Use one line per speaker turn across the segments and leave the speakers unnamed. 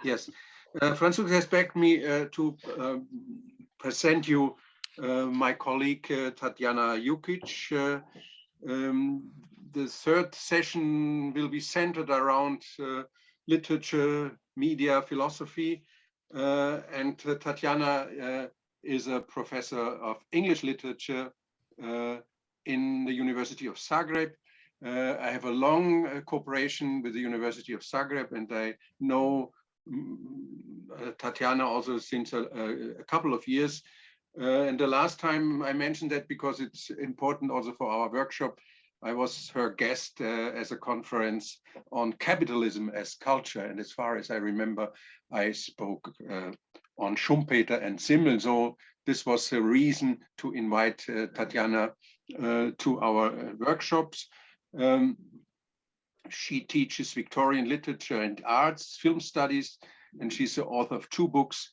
Yes, Francis has begged me to present you my colleague Tatjana Jukić. The third session will be centered around literature, media, philosophy, and Tatjana is a professor of English literature in the University of Zagreb. I have a long cooperation with the University of Zagreb, and I know Tatjana also since a couple of years. And the last time I mentioned that because it's important also for our workshop, I was her guest as a conference on capitalism as culture. And as far as I remember, I spoke on Schumpeter and Simmel. So this was a reason to invite Tatjana to our workshops. She teaches Victorian literature and arts, film studies, and she's the author of 2 books,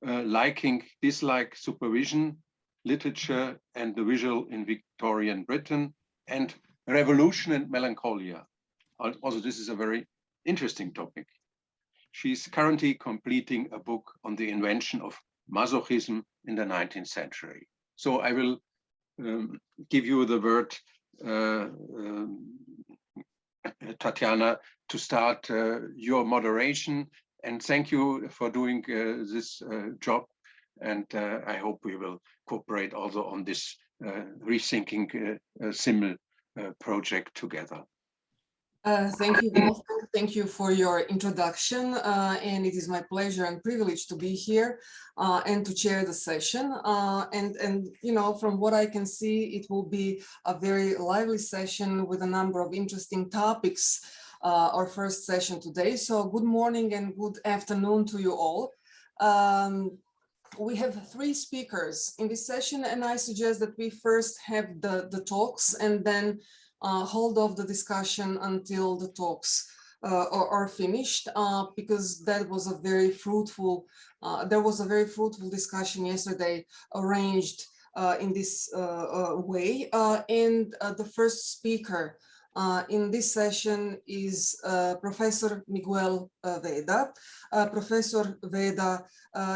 Liking, Dislike, Supervision, Literature and the Visual in Victorian Britain, and Revolution and Melancholia. Also, this is a very interesting topic. She's currently completing a book on the invention of masochism in the 19th century. So I will give you the word, Tatjana, to start your moderation, and thank you for doing this job, and I hope we will cooperate also on this Rethinking Simmel project together.
Thank you, Wolfgang. Thank you for your introduction, and it is my pleasure and privilege to be here and to chair the session. And you know, from what I can see, it will be a very lively session with a number of interesting topics. Our first session today. So good morning and good afternoon to you all. We have 3 speakers in this session, and I suggest that we first have the talks and then hold off the discussion until the talks are finished, because that was a very fruitful, there was a very fruitful discussion yesterday arranged in this way. And the first speaker in this session is Professor Miguel Vedda. Professor Vedda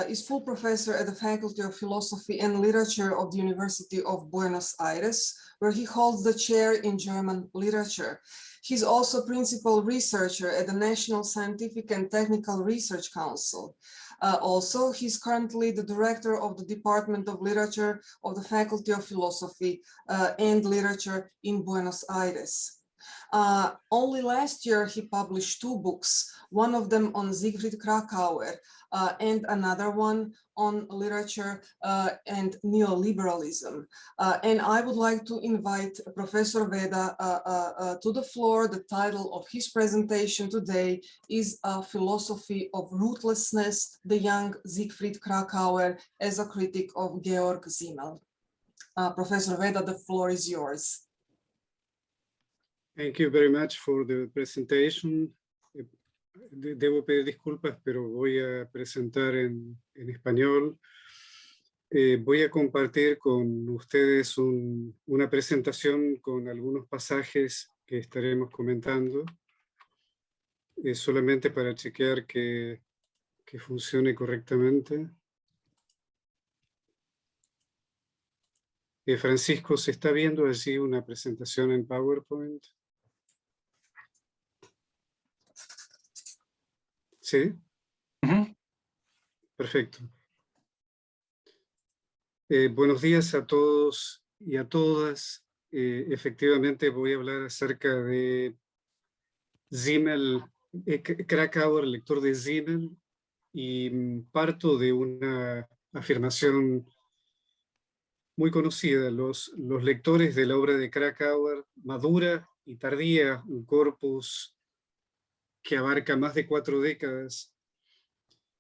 is full professor at the Faculty of Philosophy and Literature of the University of Buenos Aires, where he holds the chair in German literature. He's also principal researcher at the National Scientific and Technical Research Council. Also, he's currently the director of the Department of Literature of the Faculty of Philosophy and Literature in Buenos Aires. Only last year he published 2 books, one of them on Siegfried Kracauer and another one on literature and neoliberalism. And I would like to invite Professor Vedda to the floor. The title of his presentation today is Philosophy of Ruthlessness, the Young Siegfried Kracauer as a Critic of Georg Simmel. Professor Vedda, the floor is yours.
Thank you very much for the presentation. Debo pedir disculpas, pero voy a presentar en español. Voy a compartir con ustedes una presentación con algunos pasajes que estaremos comentando, solamente para chequear que funcione correctamente. Francisco, ¿se está viendo allí una presentación en PowerPoint? ¿Sí? Perfecto. Buenos días a todos y a todas. Efectivamente voy a hablar acerca de Simmel, Kracauer, lector de Simmel, y parto de una afirmación muy conocida. Los lectores de la obra de Kracauer, madura y tardía, un corpus que abarca más de 4 décadas,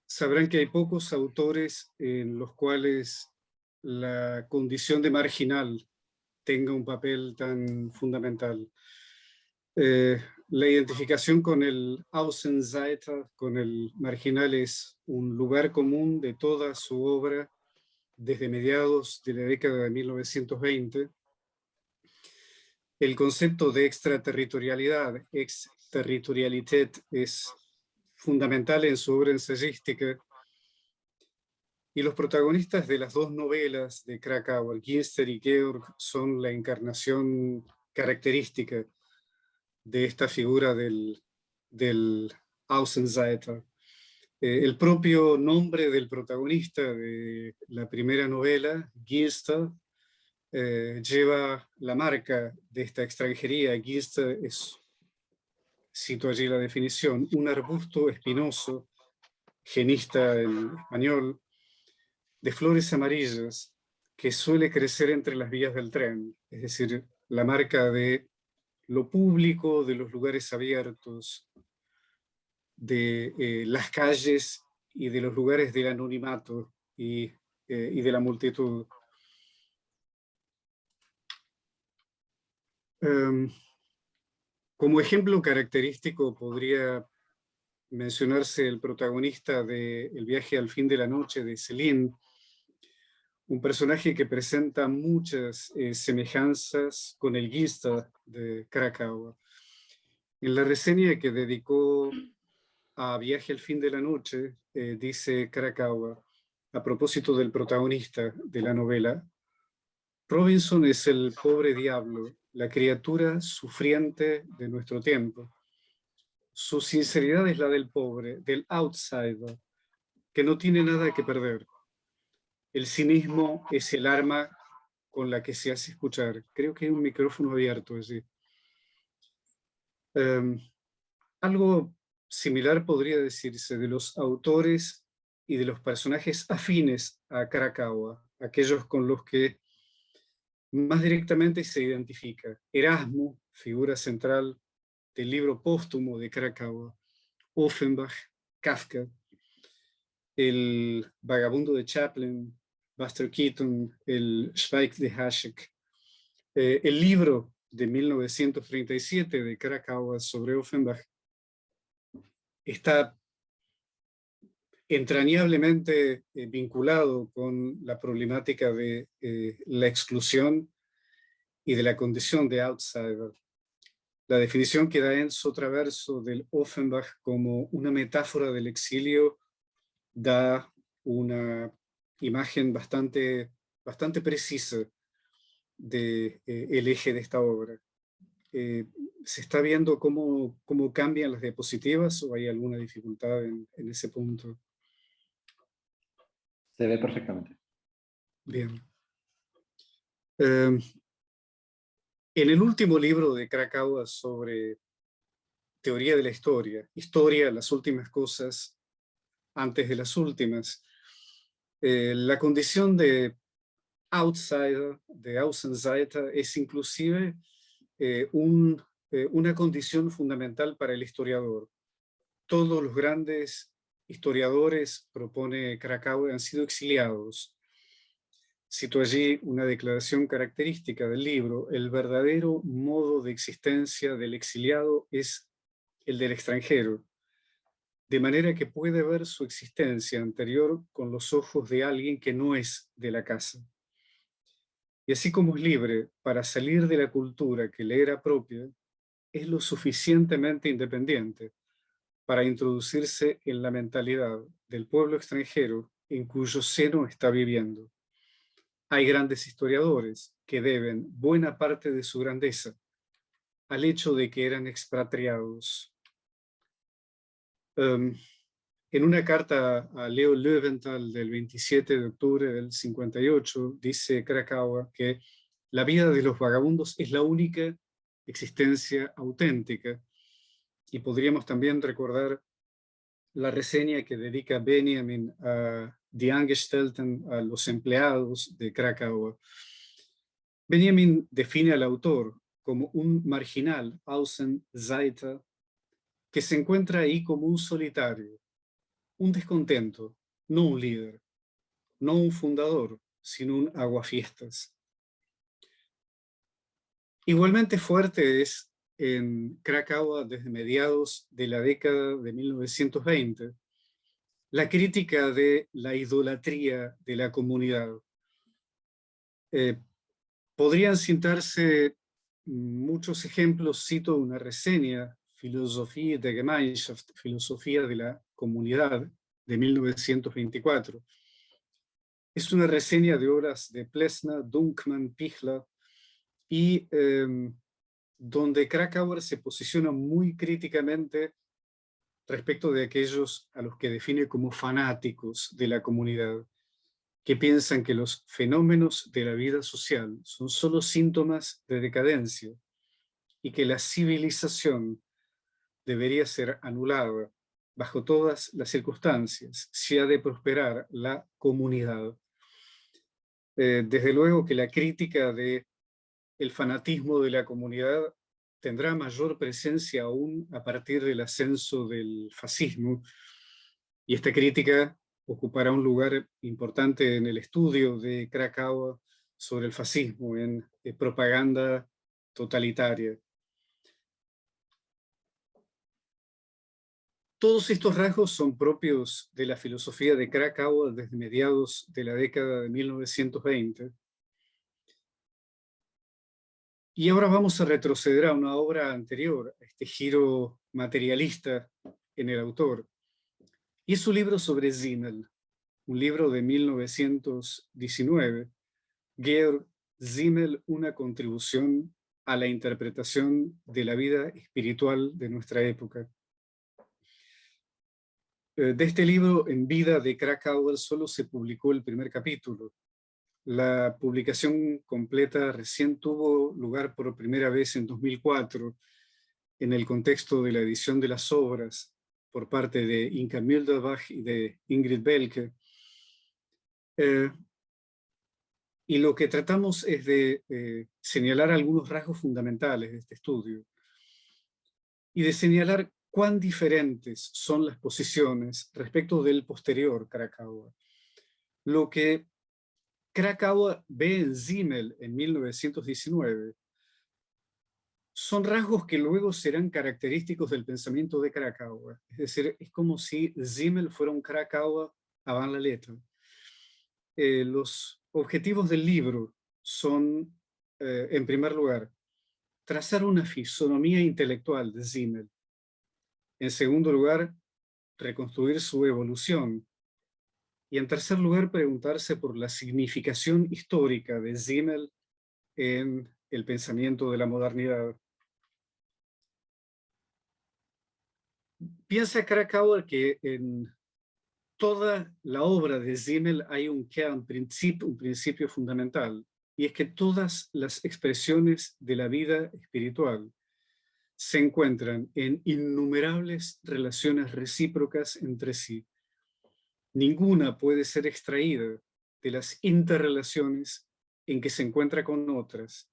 sabrán que hay pocos autores en los cuales la condición de marginal tenga un papel tan fundamental. La identificación con el Außenseiter, con el marginal, es un lugar común de toda su obra desde mediados de la década de 1920. El concepto de extraterritorialidad, Exterritorialität, es fundamental en su obra ensayística, y los protagonistas de las dos novelas de Kracauer, Ginster y Georg, son la encarnación característica de esta figura del Außenseiter. El propio nombre del protagonista de la primera novela, Ginster, lleva la marca de esta extranjería. Ginster es, cito allí la definición, un arbusto espinoso, genista en español, de flores amarillas que suele crecer entre las vías del tren, es decir, la marca de lo público, de los lugares abiertos, de las calles y de los lugares del anonimato y de la multitud. Como ejemplo característico podría mencionarse el protagonista de El viaje al fin de la noche de Céline, un personaje que presenta muchas semejanzas con el Ginster de Kracauer. En la reseña que dedicó a Viaje al fin de la noche, dice Kracauer, a propósito del protagonista de la novela: Robinson es el pobre diablo, la criatura sufriente de nuestro tiempo. Su sinceridad es la del pobre, del outsider, que no tiene nada que perder. El cinismo es el arma con la que se hace escuchar. Creo que hay un micrófono abierto allí. Algo similar podría decirse de los autores y de los personajes afines a Kracauer, aquellos con los que más directamente se identifica. Erasmo, figura central del libro póstumo de Kracauer, Offenbach, Kafka, el vagabundo de Chaplin, Buster Keaton, el Schweig de Hašek, el libro de 1937 de Kracauer sobre Offenbach está entrañablemente vinculado con la problemática de la exclusión y de la condición de outsider. La definición que da Enzo Traverso del Offenbach como una metáfora del exilio da una imagen bastante precisa del eje de esta obra. ¿Se está viendo cómo cambian las diapositivas o hay alguna dificultad en ese punto?
Se ve perfectamente.
Bien. En el último libro de Kracauer sobre teoría de la historia, las últimas cosas antes de las últimas, la condición de outsider, de Außenseiter, es inclusive una condición fundamental para el historiador. Todos los grandes historiadores, propone Kracauer, han sido exiliados. Cito allí una declaración característica del libro: el verdadero modo de existencia del exiliado es el del extranjero, de manera que puede ver su existencia anterior con los ojos de alguien que no es de la casa. Y así como es libre para salir de la cultura que le era propia, es lo suficientemente independiente para introducirse en la mentalidad del pueblo extranjero en cuyo seno está viviendo. Hay grandes historiadores que deben buena parte de su grandeza al hecho de que eran expatriados. En una carta a Leo Löwenthal del 27 de octubre del 58, dice Kracauer que la vida de los vagabundos es la única existencia auténtica. Y podríamos también recordar la reseña que dedica Benjamin a Die Angestellten, a los empleados de Kracauer. Benjamin define al autor como un marginal, Außenseiter, que se encuentra ahí como un solitario, un descontento, no un líder, no un fundador, sino un aguafiestas. Igualmente fuerte es en Kracauer desde mediados de la década de 1920 la crítica de la idolatría de la comunidad. Podrían citarse muchos ejemplos, cito una reseña Philosophie der Gemeinschaft, filosofía de la comunidad, de 1924. Es una reseña de obras de Plessner, Dunkman, Pichler, y donde Kracauer se posiciona muy críticamente respecto de aquellos a los que define como fanáticos de la comunidad, que piensan que los fenómenos de la vida social son solo síntomas de decadencia y que la civilización debería ser anulada bajo todas las circunstancias si ha de prosperar la comunidad. Desde luego que la crítica del fanatismo de la comunidad tendrá mayor presencia aún a partir del ascenso del fascismo, y esta crítica ocupará un lugar importante en el estudio de Kracauer sobre el fascismo en propaganda totalitaria. Todos estos rasgos son propios de la filosofía de Kracauer desde mediados de la década de 1920. Y ahora vamos a retroceder a una obra anterior, a este giro materialista en el autor. Y es su libro sobre Simmel, un libro de 1919, Georg Simmel, una contribución a la interpretación de la vida espiritual de nuestra época. De este libro, en vida de Kracauer, solo se publicó el primer capítulo. La publicación completa recién tuvo lugar por primera vez en 2004, en el contexto de la edición de las obras por parte de Inka Milderbach y de Ingrid Belke. Y lo que tratamos es de señalar algunos rasgos fundamentales de este estudio y de señalar cuán diferentes son las posiciones respecto del posterior Kracauer. Lo que Kracauer ve en Simmel en 1919 son rasgos que luego serán característicos del pensamiento de Kracauer. Es decir, es como si Simmel fuera un Kracauer avant la lettre. Los objetivos del libro son, en primer lugar, trazar una fisonomía intelectual de Simmel. En segundo lugar, reconstruir su evolución. Y en tercer lugar, preguntarse por la significación histórica de Simmel en el pensamiento de la modernidad. Piensa Kracauer que en toda la obra de Simmel hay un principio fundamental, y es que todas las expresiones de la vida espiritual se encuentran en innumerables relaciones recíprocas entre sí. Ninguna puede ser extraída de las interrelaciones en que se encuentra con otras.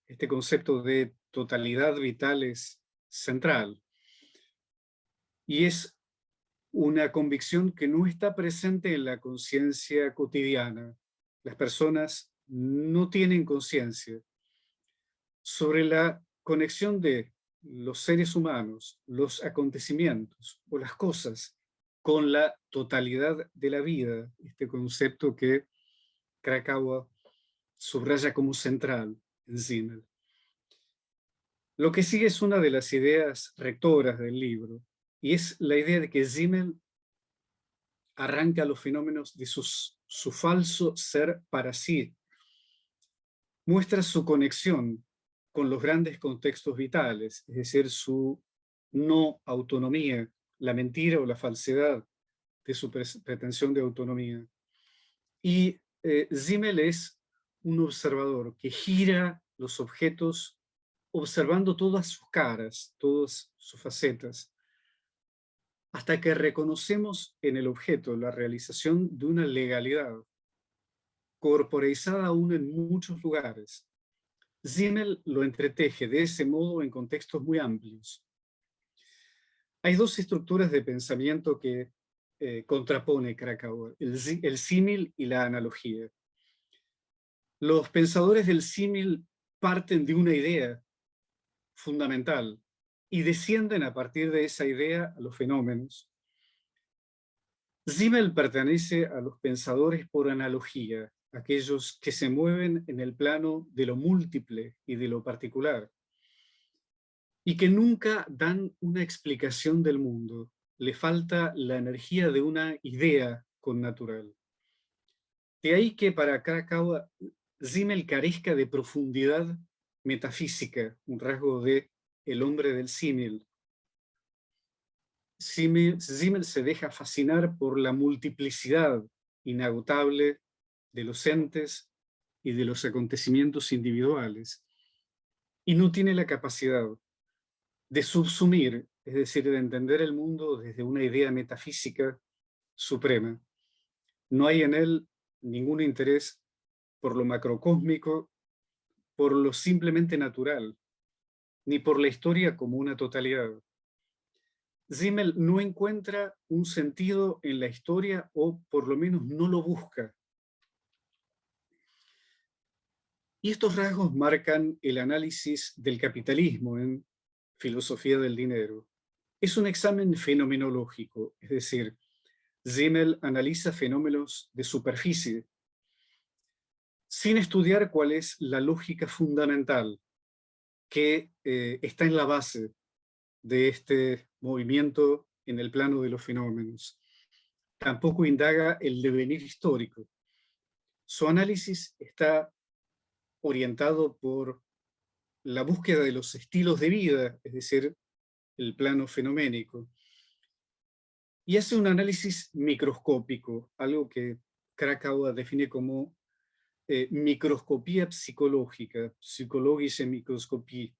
Este concepto de totalidad vital es central. Y es una convicción que no está presente en la conciencia cotidiana. Las personas no tienen conciencia sobre la conexión de los seres humanos, los acontecimientos o las cosas con la totalidad de la vida, este concepto que Kracauer subraya como central en Simmel. Lo que sigue es una de las ideas rectoras del libro, y es la idea de que Simmel arranca los fenómenos de su falso ser para sí, muestra su conexión con los grandes contextos vitales, es decir, su no autonomía, la mentira o la falsedad de su pretensión de autonomía. Y Simmel es un observador que gira los objetos observando todas sus caras, todas sus facetas, hasta que reconocemos en el objeto la realización de una legalidad corporeizada aún en muchos lugares. Simmel lo entreteje de ese modo en contextos muy amplios. Hay dos estructuras de pensamiento que contrapone Kracauer, el símil y la analogía. Los pensadores del símil parten de una idea fundamental y descienden a partir de esa idea a los fenómenos. Simmel pertenece a los pensadores por analogía, aquellos que se mueven en el plano de lo múltiple y de lo particular. y que nunca dan una explicación del mundo. Le falta la energía de una idea connatural. De ahí que para Kracauer, Simmel carezca de profundidad metafísica, un rasgo de el hombre del símil. Simmel se deja fascinar por la multiplicidad inagotable de los entes y de los acontecimientos individuales, y no tiene la capacidad de subsumir, es decir, de entender el mundo desde una idea metafísica suprema. No hay en él ningún interés por lo macrocósmico, por lo simplemente natural, ni por la historia como una totalidad. Simmel no encuentra un sentido en la historia, o por lo menos no lo busca. Y estos rasgos marcan el análisis del capitalismo en Filosofía del Dinero. Es un examen fenomenológico, es decir, Simmel analiza fenómenos de superficie, sin estudiar cuál es la lógica fundamental que está en la base de este movimiento en el plano de los fenómenos. Tampoco indaga el devenir histórico. Su análisis está orientado por la búsqueda de los estilos de vida, es decir, el plano fenoménico. Y hace un análisis microscópico, algo que Kracauer define como microscopía psicológica, psychologische Mikroskopie.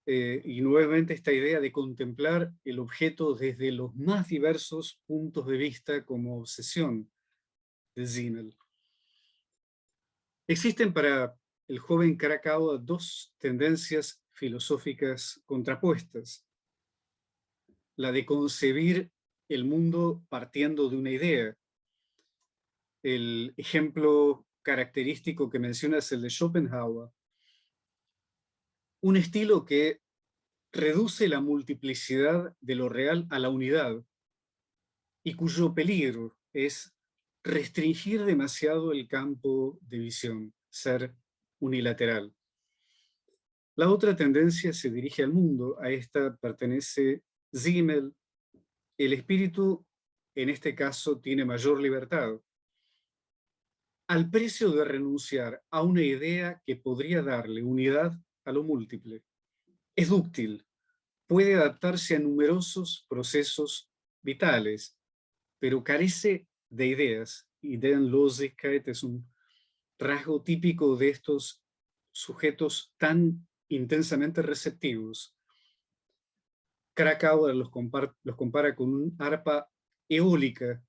Y nuevamente esta idea de contemplar el objeto desde los más diversos puntos de vista como obsesión de Simmel. Existen para el joven Kracauer dos tendencias filosóficas contrapuestas. La de concebir el mundo partiendo de una idea. El ejemplo característico que menciona es el de Schopenhauer. Un estilo que reduce la multiplicidad de lo real a la unidad y cuyo peligro es restringir demasiado el campo de visión, ser unilateral. La otra tendencia se dirige al mundo, a esta pertenece Simmel. El espíritu, en este caso, tiene mayor libertad, al precio de renunciar a una idea que podría darle unidad a lo múltiple. Es dúctil, puede adaptarse a numerosos procesos vitales, pero carece de ideas. Ideenlosigkeit es un rasgo típico de estos sujetos tan intensamente receptivos. Kracauer los compara con un arpa eólica.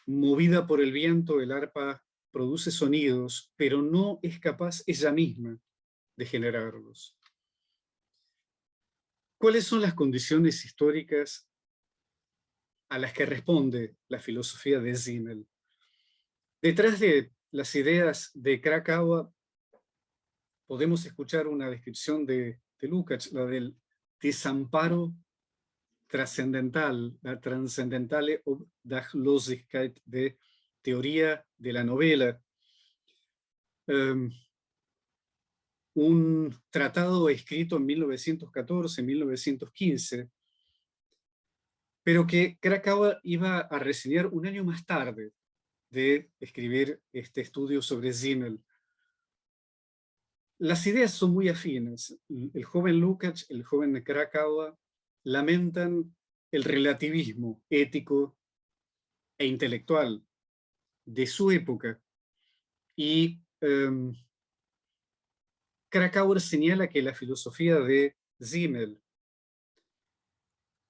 Movida por el viento, el arpa produce sonidos, pero no es capaz ella misma de generarlos. ¿Cuáles son las condiciones históricas a las que responde la filosofía de Simmel? Detrás de las ideas de Kracauer podemos escuchar una descripción de Jukić, la del desamparo trascendental, la transcendentale Obdachlosigkeit de teoría de la novela. Un tratado escrito en 1914, 1915, pero que Kracauer iba a reseñar un año más tarde de escribir este estudio sobre Simmel. Las ideas son muy afines. El joven Jukić, el joven Kracauer, lamentan el relativismo ético e intelectual de su época. Y Kracauer señala que la filosofía de Simmel,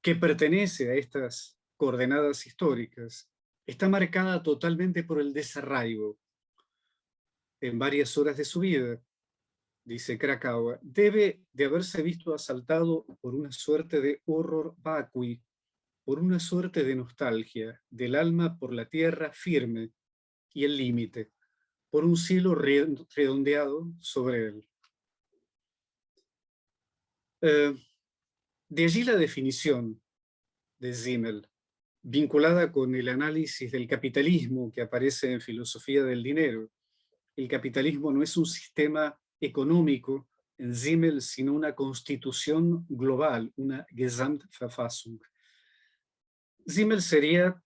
que pertenece a estas coordenadas históricas, está marcada totalmente por el desarraigo. En varias horas de su vida, dice Kracauer, debe de haberse visto asaltado por una suerte de horror vacui, por una suerte de nostalgia del alma por la tierra firme y el límite, por un cielo redondeado sobre él. De allí la definición de Simmel, vinculada con el análisis del capitalismo que aparece en Filosofía del Dinero. El capitalismo no es un sistema económico en Simmel, sino una constitución global, una Gesamtverfassung. Simmel sería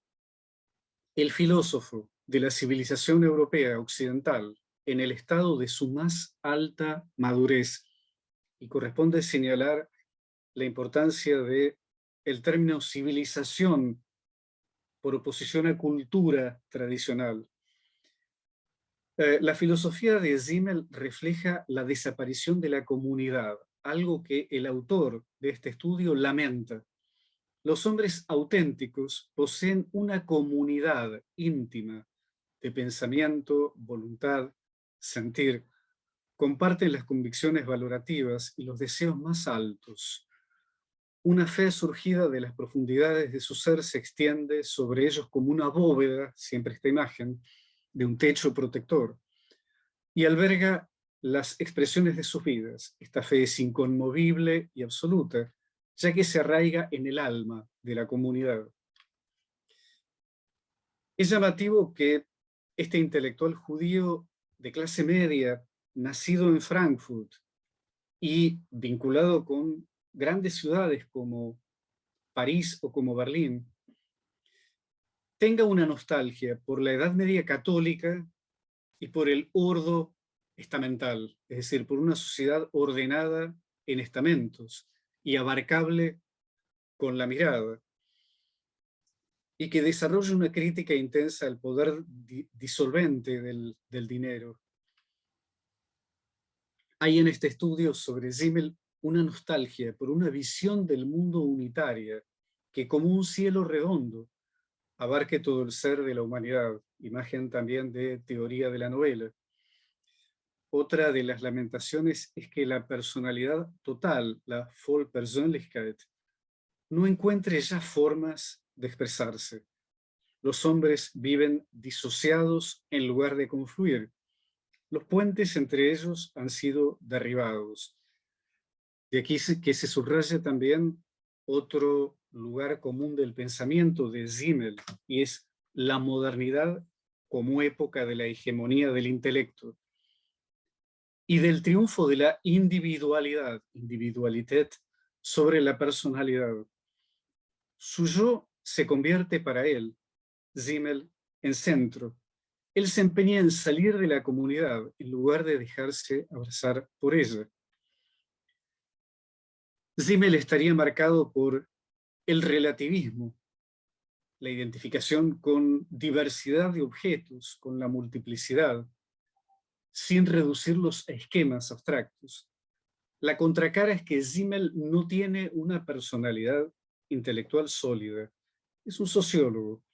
el filósofo de la civilización europea occidental en el estado de su más alta madurez, y corresponde señalar la importancia de el término civilización por oposición a cultura tradicional. La filosofía de Simmel refleja la desaparición de la comunidad, algo que el autor de este estudio lamenta. Los hombres auténticos poseen una comunidad íntima de pensamiento, voluntad, sentir, comparten las convicciones valorativas y los deseos más altos. Una fe surgida de las profundidades de su ser se extiende sobre ellos como una bóveda, siempre esta imagen, de un techo protector, y alberga las expresiones de sus vidas. Esta fe es inconmovible y absoluta, ya que se arraiga en el alma de la comunidad. Es llamativo que este intelectual judío de clase media, nacido en Frankfurt y vinculado con grandes ciudades como París o como Berlín, tenga una nostalgia por la Edad Media católica y por el ordo estamental, es decir, por una sociedad ordenada en estamentos y abarcable con la mirada, y que desarrolla una crítica intensa al poder disolvente del dinero. Hay en este estudio sobre Simmel una nostalgia por una visión del mundo unitaria que, como un cielo redondo, abarque todo el ser de la humanidad, imagen también de teoría de la novela. Otra de las lamentaciones es que la personalidad total, la Vollpersönlichkeit, no encuentre ya formas de expresarse. Los hombres viven disociados en lugar de confluir. Los puentes entre ellos han sido derribados. De aquí que se subraya también otro lugar común del pensamiento de Simmel, y es la modernidad como época de la hegemonía del intelecto y del triunfo de la individualidad, Individualität, sobre la personalidad. Su yo se convierte para él, Simmel, en centro. Él se empeña en salir de la comunidad en lugar de dejarse abrazar por ella. Simmel estaría marcado por el relativismo, la identificación con diversidad de objetos, con la multiplicidad, sin reducirlos a esquemas abstractos. La contracara es que Simmel no tiene una personalidad intelectual sólida. Es un sociólogo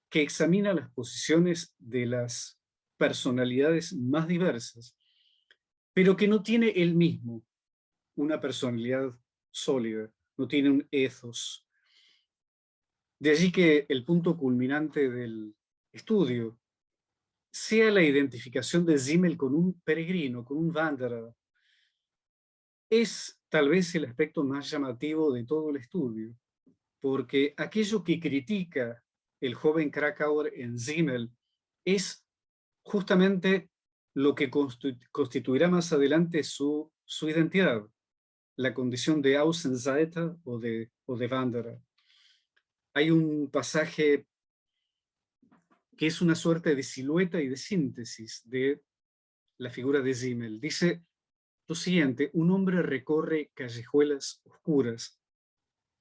que examina las posiciones de las personalidades más diversas, pero que no tiene él mismo una personalidad sólida, no tiene un ethos. De allí que el punto culminante del estudio sea la identificación de Simmel con un peregrino, con un wanderer. Es tal vez el aspecto más llamativo de todo el estudio, porque aquello que critica el joven Kracauer en Simmel es justamente lo que constituirá más adelante su identidad, la condición de Außenseiter o de Wanderer. Hay un pasaje que es una suerte de silueta y de síntesis de la figura de Simmel. Dice lo siguiente: un hombre recorre callejuelas oscuras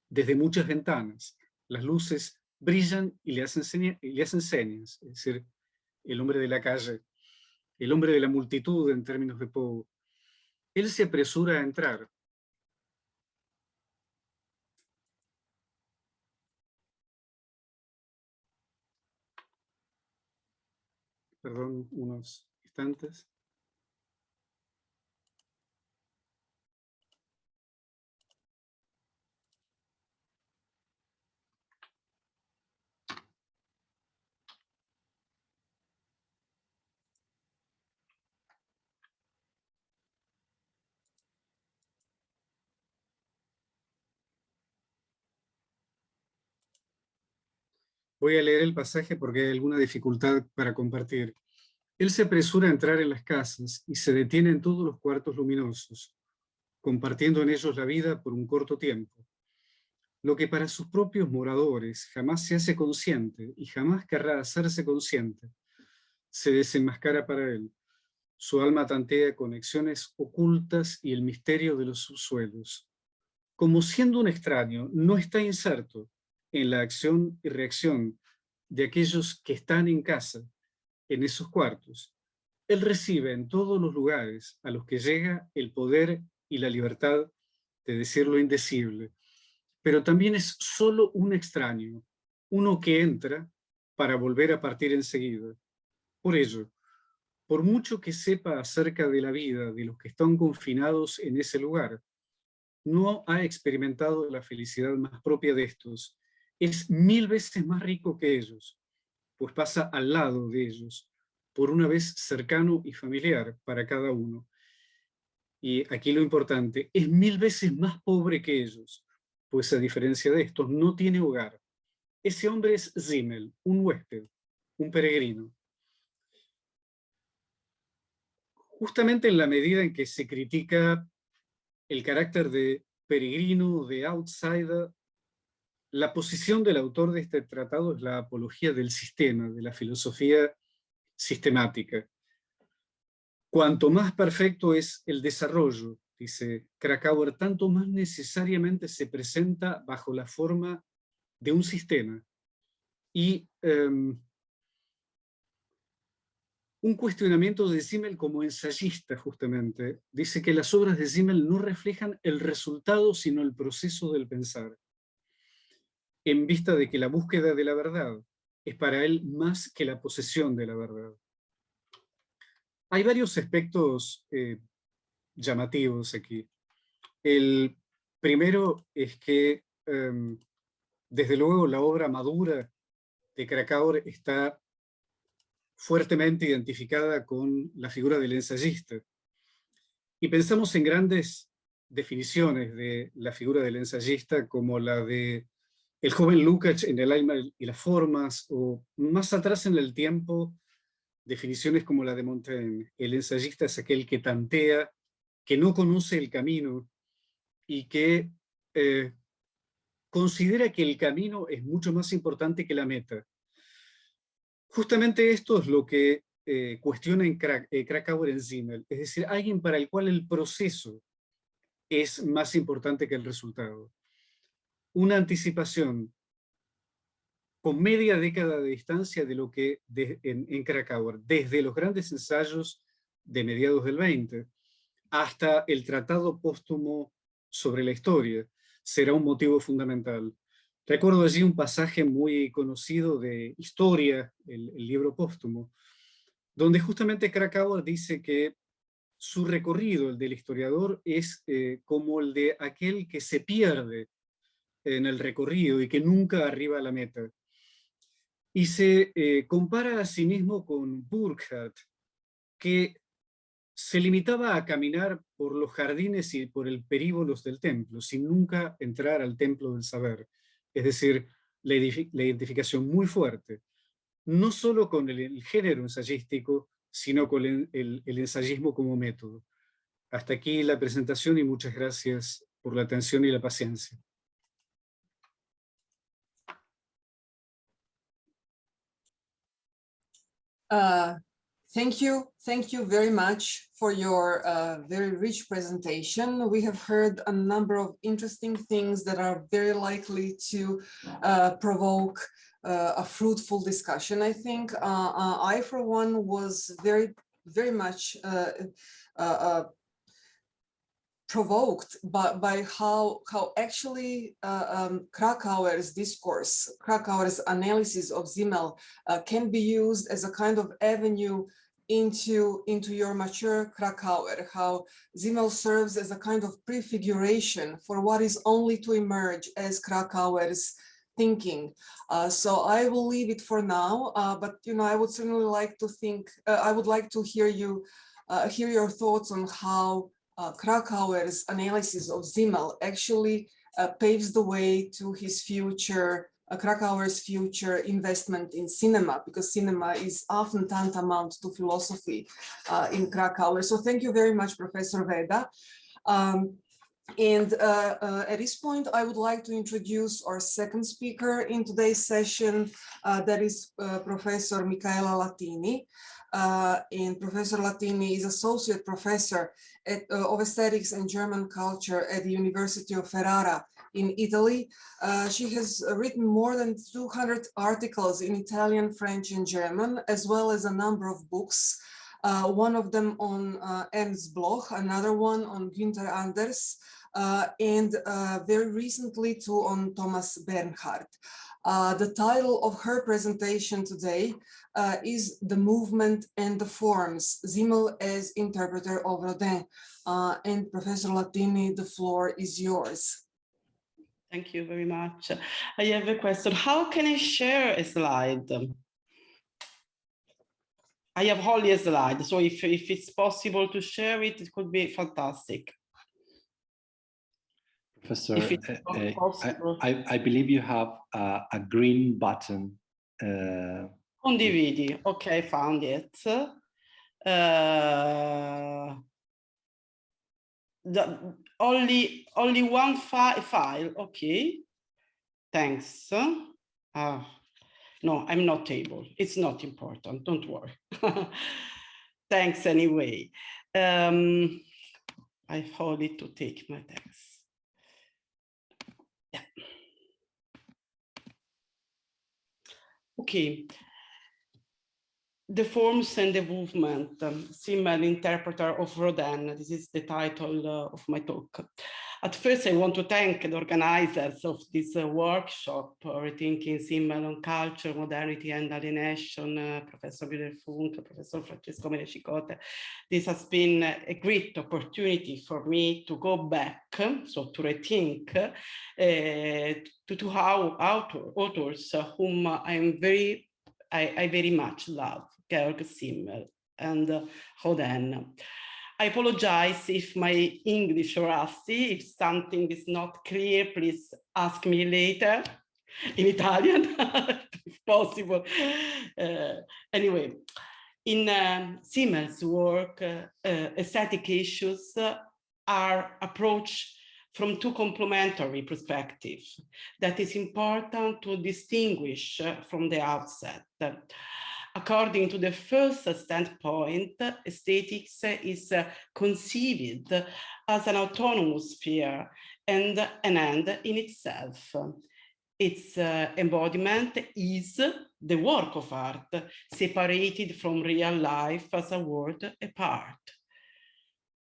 desde muchas ventanas. Las luces brillan y le hacen señas, es decir, el hombre de la calle, el hombre de la multitud en términos de Poe. Él se apresura a entrar. Perdón, unos instantes. Voy a leer el pasaje porque hay alguna dificultad para compartir. Él se apresura a entrar en las casas y se detiene en todos los cuartos luminosos. compartiendo en ellos la vida por un corto tiempo. Lo que para sus propios moradores jamás se hace consciente y jamás querrá hacerse consciente, se desenmascara para él. Su alma tantea conexiones ocultas y el misterio de los subsuelos. Como siendo un extraño, no está inserto en la acción y reacción de aquellos que están en casa, en esos cuartos. Él recibe en todos los lugares a los que llega el poder y la libertad de decir lo indecible, pero también es solo un extraño, uno que entra para volver a partir enseguida. Por ello, por mucho que sepa acerca de la vida de los que están confinados en ese lugar, no ha experimentado la felicidad más propia de estos. Es 1000 veces más rico que ellos, pues pasa al lado de ellos, por una vez cercano y familiar para cada uno. Y aquí lo importante, es 1000 veces más pobre que ellos, pues a diferencia de estos, no tiene hogar. Ese hombre es Simmel, un huésped, un peregrino. Justamente en la medida en que se critica el carácter de peregrino, de outsider, la posición del autor de este tratado es la apología del sistema, de la filosofía sistemática. Cuanto más perfecto es el desarrollo, dice Kracauer, tanto más necesariamente se presenta bajo la forma de un sistema. Y un cuestionamiento de Simmel como ensayista, justamente, dice que las obras de Simmel no reflejan el resultado, sino el proceso del pensar, en vista de que la búsqueda de la verdad es para él más que la posesión de la verdad. Hay varios aspectos llamativos aquí. El primero es que, desde luego, la obra madura de Kracauer está fuertemente identificada con la figura del ensayista. Y pensamos en grandes definiciones de la figura del ensayista, como la de el joven Jukić en El alma y las formas, o más atrás en el tiempo, definiciones como la de Montaigne. El ensayista es aquel que tantea, que no conoce el camino y que considera que el camino es mucho más importante que la meta. Justamente esto es lo que cuestiona en Kracauer en Simmel, es decir, alguien para el cual el proceso es más importante que el resultado. Una anticipación con media década de distancia de lo que en Kracauer, desde los grandes ensayos de mediados del 20 hasta el tratado póstumo sobre la historia, será un motivo fundamental. Recuerdo allí un pasaje muy conocido de Historia, el libro póstumo, donde justamente Kracauer dice que su recorrido, el del historiador, es como el de aquel que se pierde en el recorrido y que nunca arriba a la meta. Y se compara a sí mismo con Burckhardt, que se limitaba a caminar por los jardines y por el perívolos del templo, sin nunca entrar al templo del saber. Es decir, la identificación muy fuerte, no solo con el género ensayístico, sino con el ensayismo como método. Hasta aquí la presentación y muchas gracias por la atención y la paciencia.
Thank you very much for your very rich presentation. We have heard a number of interesting things that are very likely to provoke a fruitful discussion. I think I, for one, was very much provoked by how actually Kracauer's discourse, Kracauer's analysis of Simmel can be used as a kind of avenue into your mature Kracauer, how Simmel serves as a kind of prefiguration for what is only to emerge as Kracauer's thinking. So I will leave it for now, but I would certainly like to I would like to hear your thoughts on how Kracauer's analysis of Simmel actually paves the way to his future, Kracauer's future investment in cinema, because cinema is often tantamount to philosophy in Kracauer. So thank you very much, Professor Vedda. And at this point, I would like to introduce our second speaker in today's session, that is Professor Micaela Latini. And Professor Latini is Associate Professor of Aesthetics and German Culture at the University of Ferrara in Italy. She has written more than 200 articles in Italian, French, and German, as well as a number of books. One of them on Ernst Bloch, another one on Günther Anders, and very recently too on Thomas Bernhard. The title of her presentation today is The Movement and the Forms, Simmel as Interpreter of Rodin. And Professor Latini, the floor is yours.
Thank you very much. I have a question. How can I share a slide? I have only a slide, so if it's possible to share it, it could be fantastic.
Professor, I believe you have a green button.
Condividi, okay, found it. Only one file, okay. Thanks. No, I'm not able. It's not important. Don't worry. Thanks anyway. I only to take my text. Yeah. Okay. The Forms and the Movement, Simmel, Interpreter of Rodin. This is the title of my talk. At first, I want to thank the organizers of this workshop, Rethinking Simmel on Culture, Modernity and Alienation, Professor Funk, Professor Varese-Como and Chicote. This has been a great opportunity for me to go back, so to rethink, to how authors whom I very much love, Georg Simmel and Rodin. I apologize if my English or rusty. If something is not clear, please ask me later in Italian, if possible. Anyway, in Simmel's work, aesthetic issues are approached from two complementary perspectives that is important to distinguish from the outset. According to the first standpoint, aesthetics is conceived as an autonomous sphere and an end in itself. Its embodiment is the work of art, separated from real life as a world apart.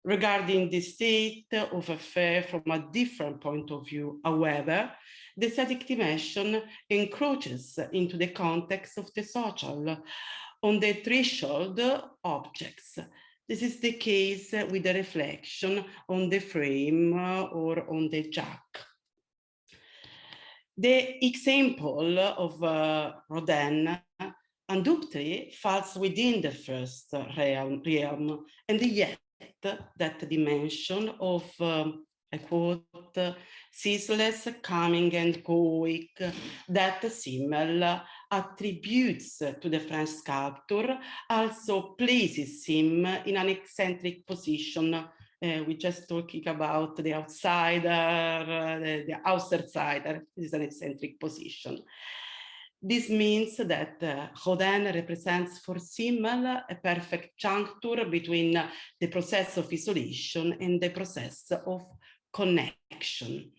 Regarding the state of affairs from a different point of view, however, the aesthetic dimension encroaches into the context of the social, on the threshold objects. This is the case with the reflection on the frame or on the jack. The example of Rodin undoubtedly falls within the first realm, and yet that dimension of, I quote, ceaseless coming and going that Simmel attributes to the French sculptor also places him in an eccentric position. We're just talking about the outsider, the outsider is an eccentric position. This means that Rodin represents for Simmel a perfect juncture between the process of isolation and the process of connection.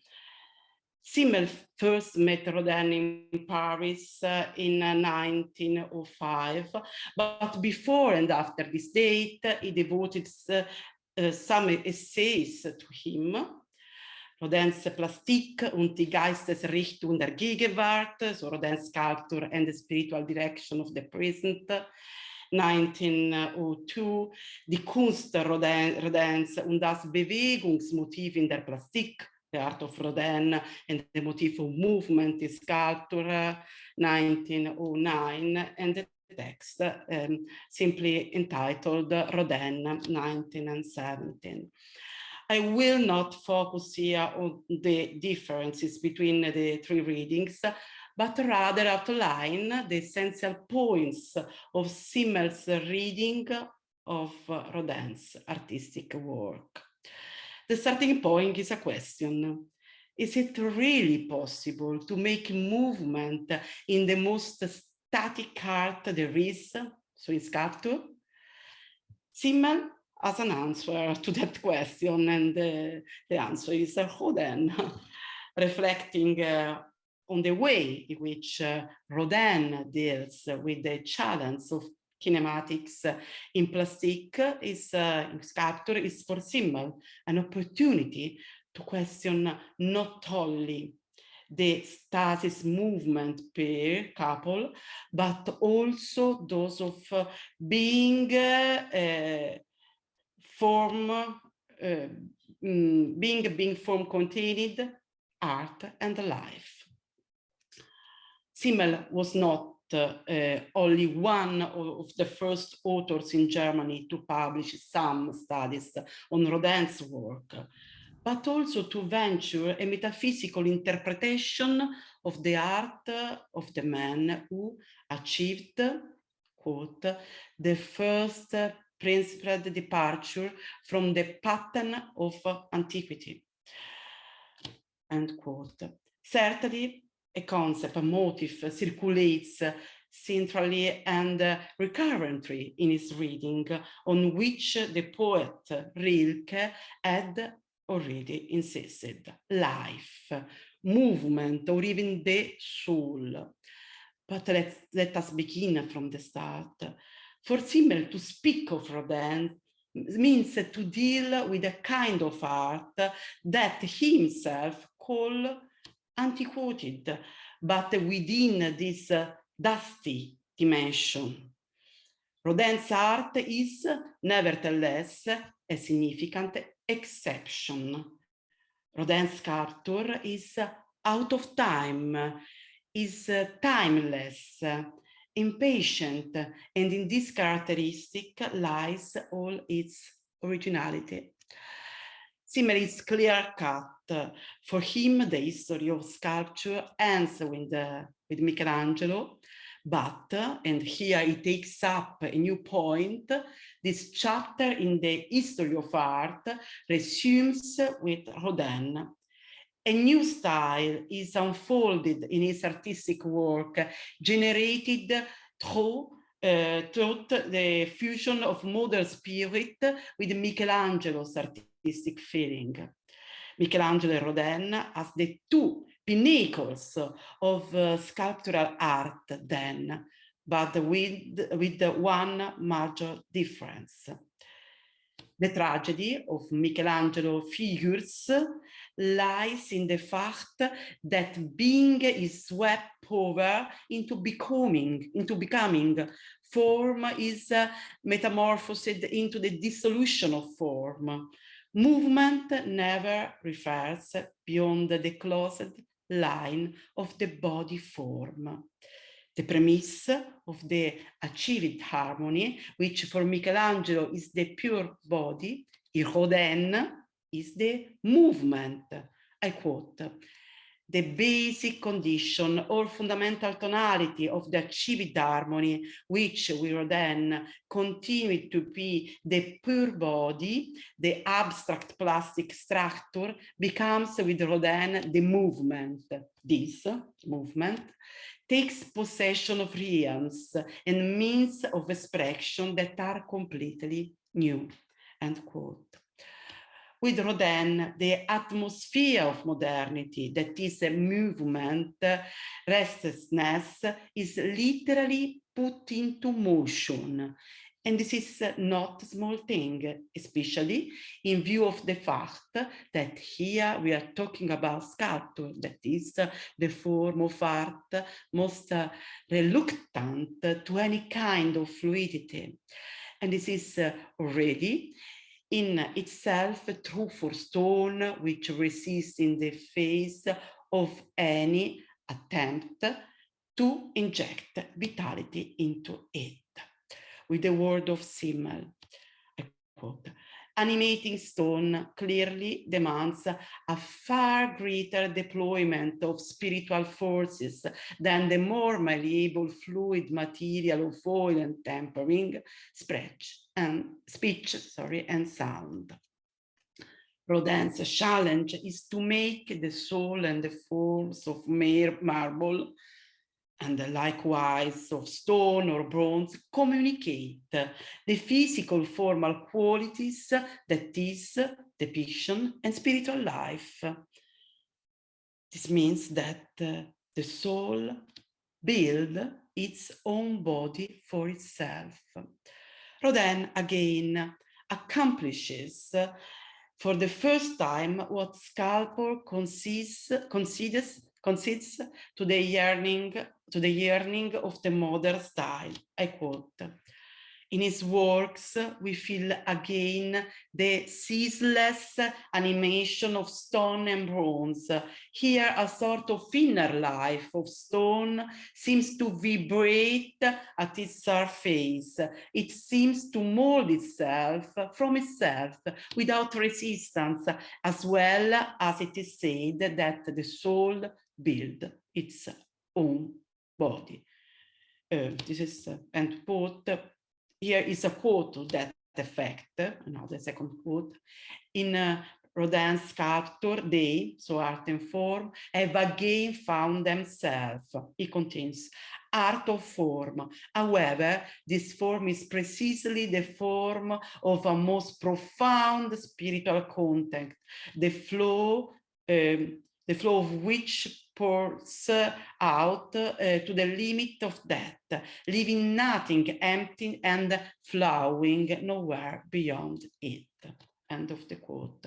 Simmel first met Rodin in Paris in 1905, but before and after this date, he devoted some essays to him. Rodin's Plastik und die Geistesrichtung der Gegenwart, so Rodin's Sculpture and the Spiritual Direction of the Present, 1902, die Kunst Rodins und das Bewegungsmotiv in der Plastik, the art of Rodin and the motif of movement in sculpture, 1909, and the text simply entitled Rodin, 1917. I will not focus here on the differences between the three readings, but rather outline the essential points of Simmel's reading of Rodin's artistic work. The starting point is a question. Is it really possible to make movement in the most static art there is, so in sculpture? Simmel has an answer to that question, and the answer is Rodin, reflecting on the way in which Rodin deals with the challenge of kinematics in plastic in sculpture is for Simmel an opportunity to question not only the stasis movement per couple, but also those of being form contained art and life. Simmel was not only one of the first authors in Germany to publish some studies on Rodin's work, but also to venture a metaphysical interpretation of the art of the man who achieved, quote, the first principled departure from the pattern of antiquity, end quote. Certainly, a concept, a motive circulates centrally and recurrently in his reading, on which the poet Rilke had already insisted: life, movement, or even the soul. But let us begin from the start. For Simmel, to speak of Rodin means to deal with a kind of art that he himself called antiquated, but within this dusty dimension. Rodin's art is nevertheless a significant exception. Rodin's sculpture is out of time, is timeless, impatient, and in this characteristic lies all its originality. Simmel is clear-cut. For him, the history of sculpture ends with Michelangelo, but, and here he takes up a new point, this chapter in the history of art resumes with Rodin. A new style is unfolded in his artistic work, generated through the fusion of modern spirit with Michelangelo's artistic feeling. Michelangelo and Rodin as the two pinnacles of sculptural art then, but with one major difference. The tragedy of Michelangelo figures lies in the fact that being is swept over into becoming. Form is metamorphosed into the dissolution of form. Movement never refers beyond the closed line of the body form. The premise of the achieved harmony, which for Michelangelo is the pure body, in Rodin is the movement. I quote, the basic condition or fundamental tonality of the achieved harmony, which with Rodin continued to be the pure body, the abstract plastic structure, becomes with Rodin the movement. This movement takes possession of realms and means of expression that are completely new, end quote. With Rodin, the atmosphere of modernity, that is a movement, restlessness, is literally put into motion. And this is not a small thing, especially in view of the fact that here we are talking about sculpture, that is the form of art most reluctant to any kind of fluidity. And this is already in itself true for stone, which resists in the face of any attempt to inject vitality into it. With the word of Simmel, I quote, animating stone clearly demands a far greater deployment of spiritual forces than the more malleable fluid material of oil and tempering, speech and sound. Rodin's challenge is to make the soul and the forms of mere marble, and likewise of stone or bronze, communicate the physical formal qualities, that is, depiction and spiritual life. This means that the soul builds its own body for itself. Rodin again accomplishes for the first time what sculpture concedes to the yearning of the modern style. I quote, "In his works, we feel again the ceaseless animation of stone and bronze. Here, a sort of inner life of stone seems to vibrate at its surface. It seems to mold itself from itself without resistance, as well as it is said that the soul builds its own body." This is end quote. Here is a quote to that effect, now the second quote. In Rodin's sculpture, they, so art and form, have again found themselves. He continues, art of form. However, this form is precisely the form of a most profound spiritual contact, the flow of which pours out to the limit of death, leaving nothing empty and flowing nowhere beyond it. End of the quote.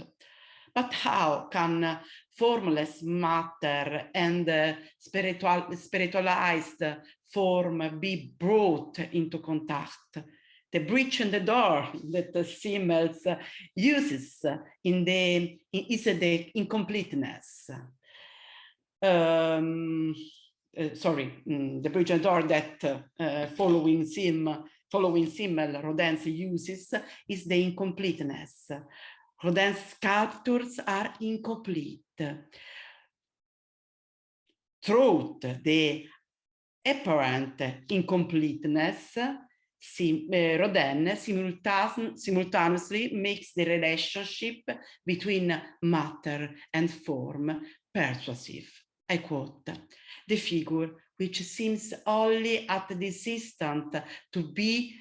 But how can formless matter and spiritualized form be brought into contact? The breach in the door that Simmel uses is the incompleteness. The bridge and door that following Simmel, Rodin uses is the incompleteness. Rodin's sculptures are incomplete. Through the apparent incompleteness, Rodin simultaneously makes the relationship between matter and form persuasive. I quote, "The figure, which seems only at this instant to be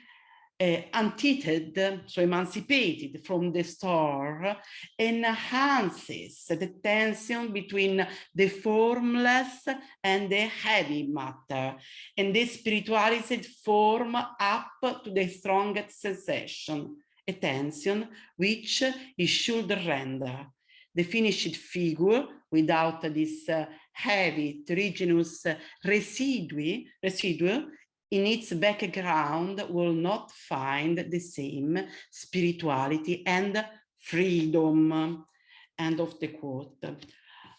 untethered, so emancipated from the store, enhances the tension between the formless and the heavy matter, and the spiritualized form up to the strongest sensation, a tension which it should render. The finished figure, without this heavy triginous residue in its background, will not find the same spirituality and freedom." End of the quote.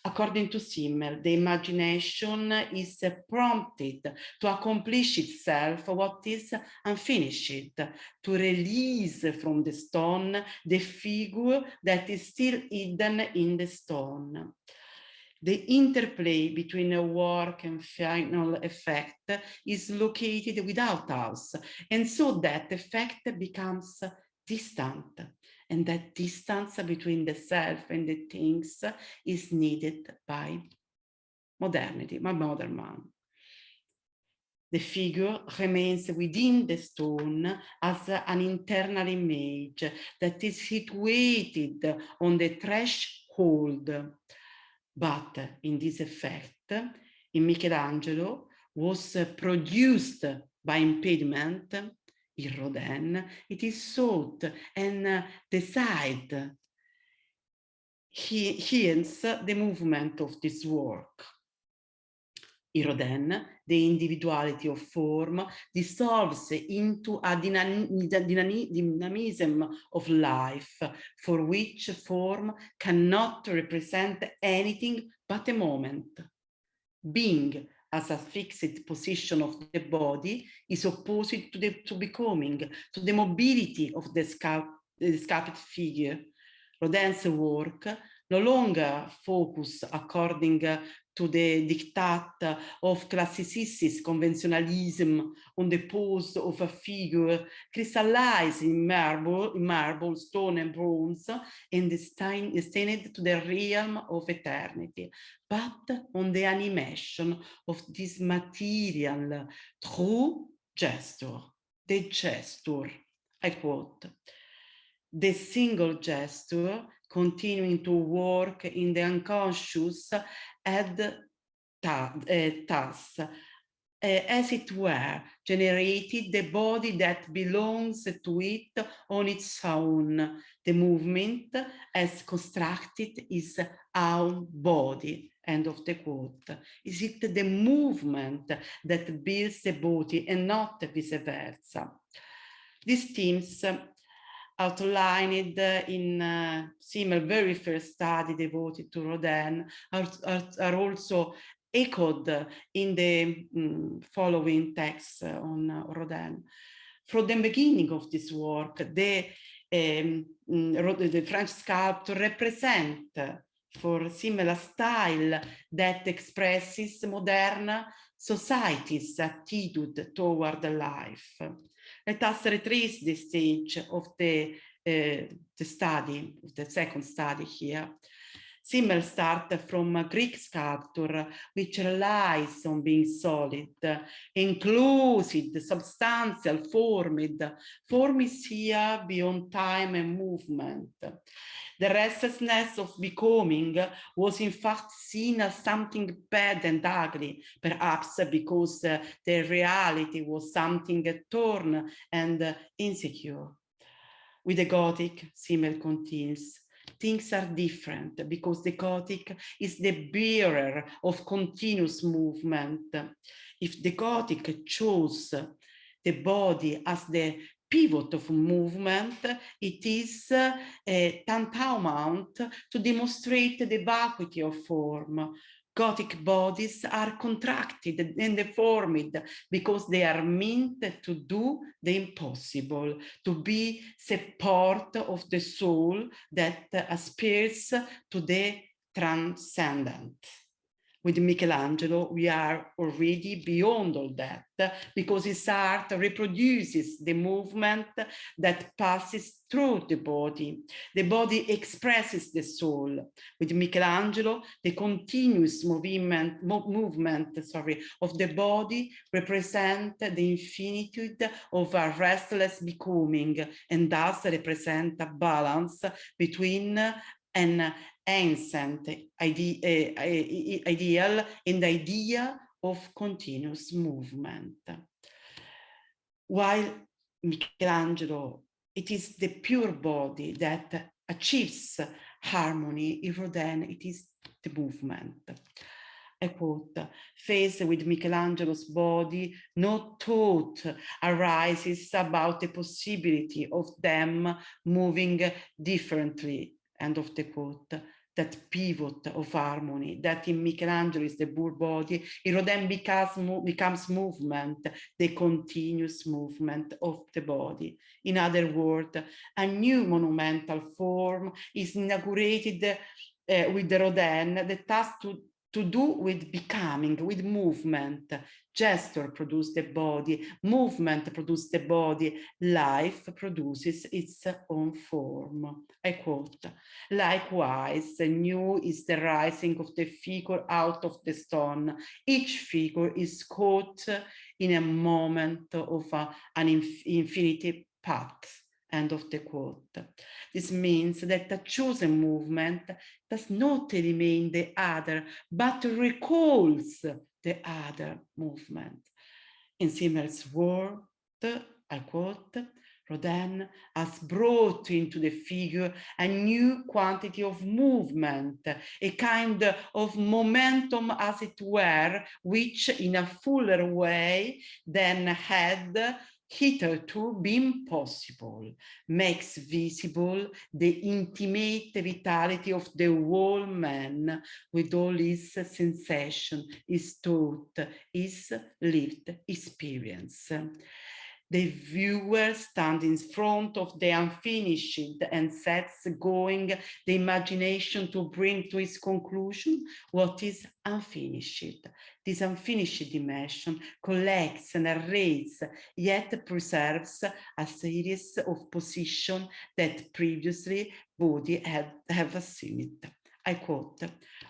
According to Simmel, the imagination is prompted to accomplish itself what is unfinished, to release from the stone the figure that is still hidden in the stone. The interplay between a work and final effect is located without us, and so that effect becomes distant, and that distance between the self and the things is needed by modernity, by modern man. The figure remains within the stone as an internal image that is situated on the threshold. But in this effect, in Michelangelo, was produced by impediment. In Rodin, it is sought and desired. Hence, the movement of this work. In Rodin, the individuality of form dissolves into a dynamism of life, for which form cannot represent anything but a moment. Being, as a fixed position of the body, is opposed to becoming, to the mobility of the sculpted figure. Rodin's work no longer focus according to the diktat of classicist conventionalism on the pose of a figure crystallized in marble, stone, and bronze, and destined to the realm of eternity, but on the animation of this material true gesture, the gesture, I quote, the single gesture continuing to work in the unconscious and thus, as it were, generated the body that belongs to it on its own. The movement as constructed is our body. End of the quote. Is it the movement that builds the body and not vice versa? These themes outlined in Simmel's very first study devoted to Rodin are also echoed in the following texts on Rodin. From the beginning of this work, the French sculptor represent for Simmel a style that expresses modern society's attitude toward life. Let us retrace the stage of the study, the second study here. Simmel starts from a Greek sculpture which relies on being solid, inclusive, substantial, formed. Form is here beyond time and movement. The restlessness of becoming was in fact seen as something bad and ugly, perhaps because the reality was something torn and insecure. With the Gothic, Simmel continues, things are different because the Gothic is the bearer of continuous movement. If the Gothic chose the body as the pivot of movement, it is tantamount to demonstrate the vacuity of form. Gothic bodies are contracted and deformed because they are meant to do the impossible, to be the part of the soul that aspires to the transcendent. With Michelangelo, we are already beyond all that because his art reproduces the movement that passes through the body. The body expresses the soul. With Michelangelo, the continuous movement of the body represents the infinitude of a restless becoming and thus represent a balance between an ancient ideal and idea of continuous movement. While Michelangelo, it is the pure body that achieves harmony, in Rodin, it is the movement. I quote, faced with Michelangelo's body, no thought arises about the possibility of them moving differently. End of the quote. That pivot of harmony that in Michelangelo is the pure body, in Rodin becomes movement, the continuous movement of the body. In other words, a new monumental form is inaugurated with the Rodin that has to do with becoming, with movement. Gesture produces the body, movement produces the body, life produces its own form. I quote, likewise, the new is the rising of the figure out of the stone. Each figure is caught in a moment of an infinite path. End of the quote. This means that the chosen movement does not eliminate the other, but recalls the other movement. In Simmel's word, I quote, Rodin has brought into the figure a new quantity of movement, a kind of momentum, as it were, which in a fuller way than had hitherto been possible, makes visible the intimate vitality of the whole man with all his sensation, his thought, his lived experience. The viewer stands in front of the unfinished and sets going the imagination to bring to its conclusion what is unfinished. This unfinished dimension collects and narrates, yet preserves a series of positions that previously body have assumed. I quote,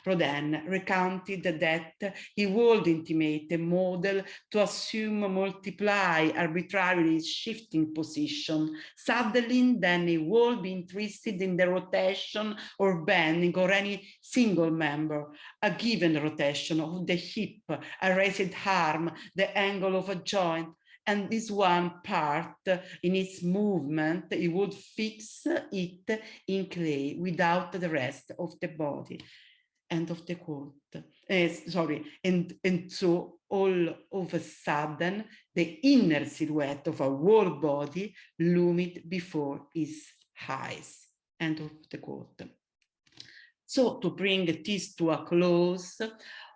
Rodin recounted that he would intimate a model to assume, multiply, arbitrarily shifting position. Suddenly, then he would be interested in the rotation or bending or any single member, a given rotation of the hip, a raised arm, the angle of a joint, and this one part in its movement, he would fix it in clay without the rest of the body. End of the quote. And so all of a sudden, the inner silhouette of a whole body loomed before his eyes. End of the quote. So to bring this to a close,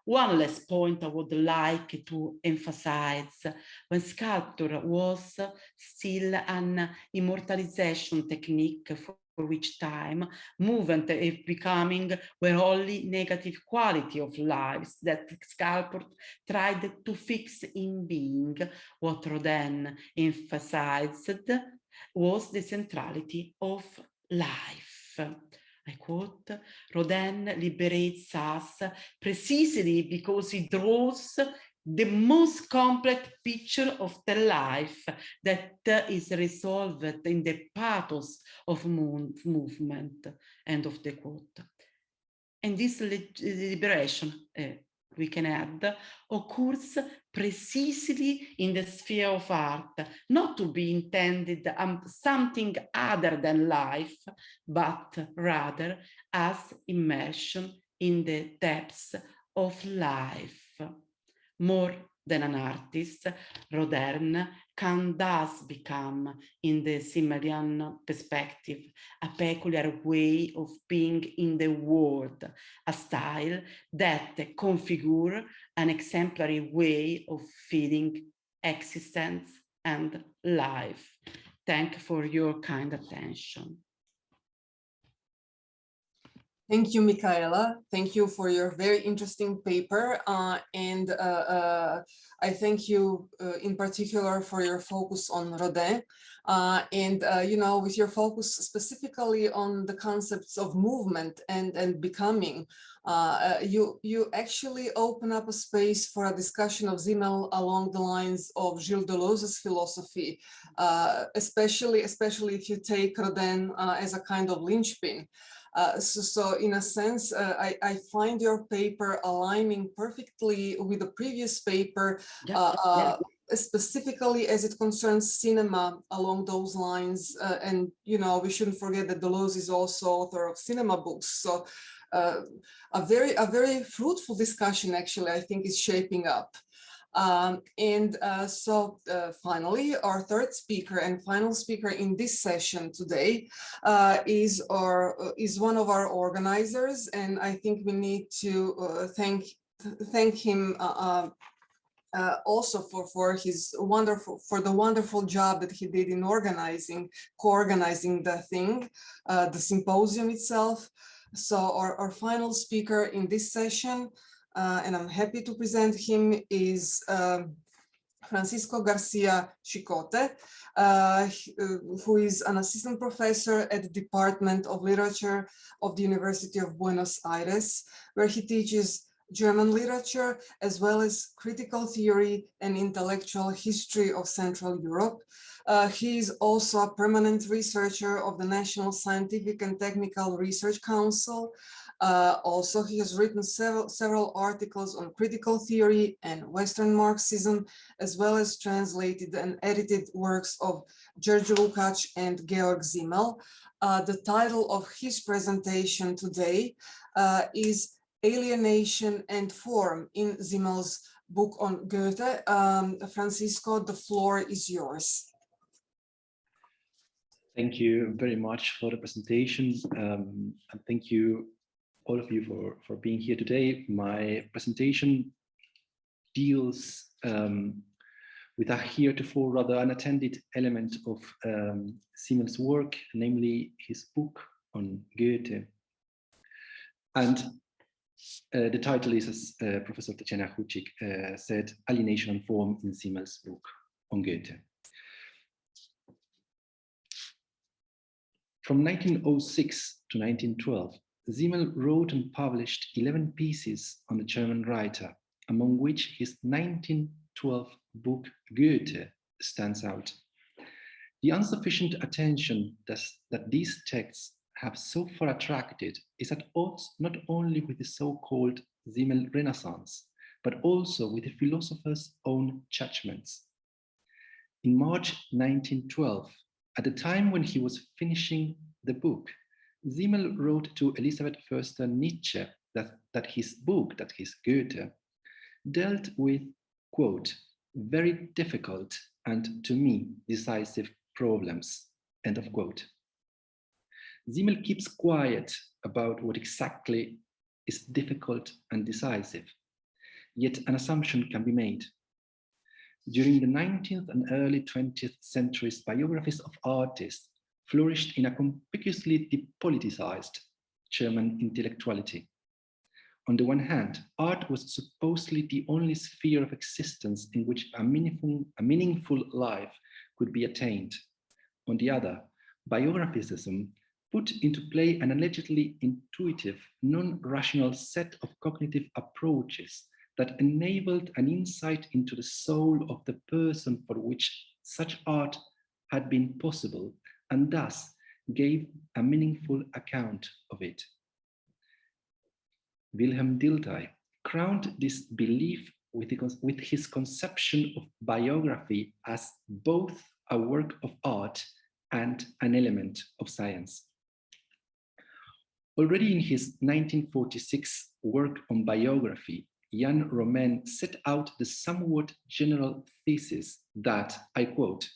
one last point I would like to emphasize: when sculpture was still an immortalization technique for which time, movement is becoming were only negative quality of lives that sculptors tried to fix in being. What Rodin emphasized was the centrality of life. I quote, Rodin liberates us precisely because he draws the most complex picture of the life that is resolved in the pathos of movement, end of the quote. And this liberation, we can add, occurs precisely in the sphere of art, not to be intended something other than life, but rather as immersion in the depths of life. More than an artist, Rodin can thus become, in the Simmelian perspective, a peculiar way of being in the world, a style that configures an exemplary way of feeling existence and life. Thank you for your kind attention.
Thank you, Micaela. Thank you for your very interesting paper. And I thank you in particular for your focus on Rodin. You know, with your focus specifically on the concepts of movement and becoming, you actually open up a space for a discussion of Simmel along the lines of Gilles Deleuze's philosophy, especially if you take Rodin as a kind of linchpin. So in a sense, I find your paper aligning perfectly with the previous paper, specifically as it concerns cinema along those lines. And, you know, we shouldn't forget that Deleuze is also author of cinema books. So a very fruitful discussion, actually, I think is shaping up. Finally, our third speaker and final speaker in this session today is one of our organizers, and I think we need to thank him also for the wonderful job that he did in co-organizing the thing, the symposium itself. So our final speaker in this session, and I'm happy to present him, is Francisco García Chicote, who is an assistant professor at the Department of Literature of the University of Buenos Aires, where he teaches German literature as well as critical theory and intellectual history of Central Europe. He is also a permanent researcher of the National Scientific and Technical Research Council. Also, he has written several articles on critical theory and Western Marxism, as well as translated and edited works of Georg Simmel and Georg Simmel. The title of his presentation today is Alienation and Form in Simmel's book on Goethe. Francisco, the floor is yours.
Thank you very much for the presentation, and thank you all of you for being here today. My presentation deals with a heretofore rather unattended element of Simmel's work, namely his book on Goethe. And the title is, as Professor Tatjana Jukić said, Alienation and Form in Simmel's book on Goethe. From 1906 to 1912, Simmel wrote and published 11 pieces on the German writer, among which his 1912 book Goethe stands out. The insufficient attention that these texts have so far attracted is at odds not only with the so-called Simmel Renaissance, but also with the philosopher's own judgments. In March 1912, at the time when he was finishing the book, Simmel wrote to Elisabeth Förster Nietzsche that his book, that his Goethe, dealt with, quote, very difficult and, to me, decisive problems, end of quote. Simmel keeps quiet about what exactly is difficult and decisive, yet an assumption can be made. During the 19th and early 20th centuries, biographies of artists flourished in a conspicuously depoliticized German intellectuality. On the one hand, art was supposedly the only sphere of existence in which a meaningful life could be attained. On the other, biographicism put into play an allegedly intuitive, non-rational set of cognitive approaches that enabled an insight into the soul of the person for which such art had been possible, and thus gave a meaningful account of it. Wilhelm Dilthey crowned this belief with his conception of biography as both a work of art and an element of science. Already in his 1946 work on biography, Jan Romain set out the somewhat general thesis that, I quote,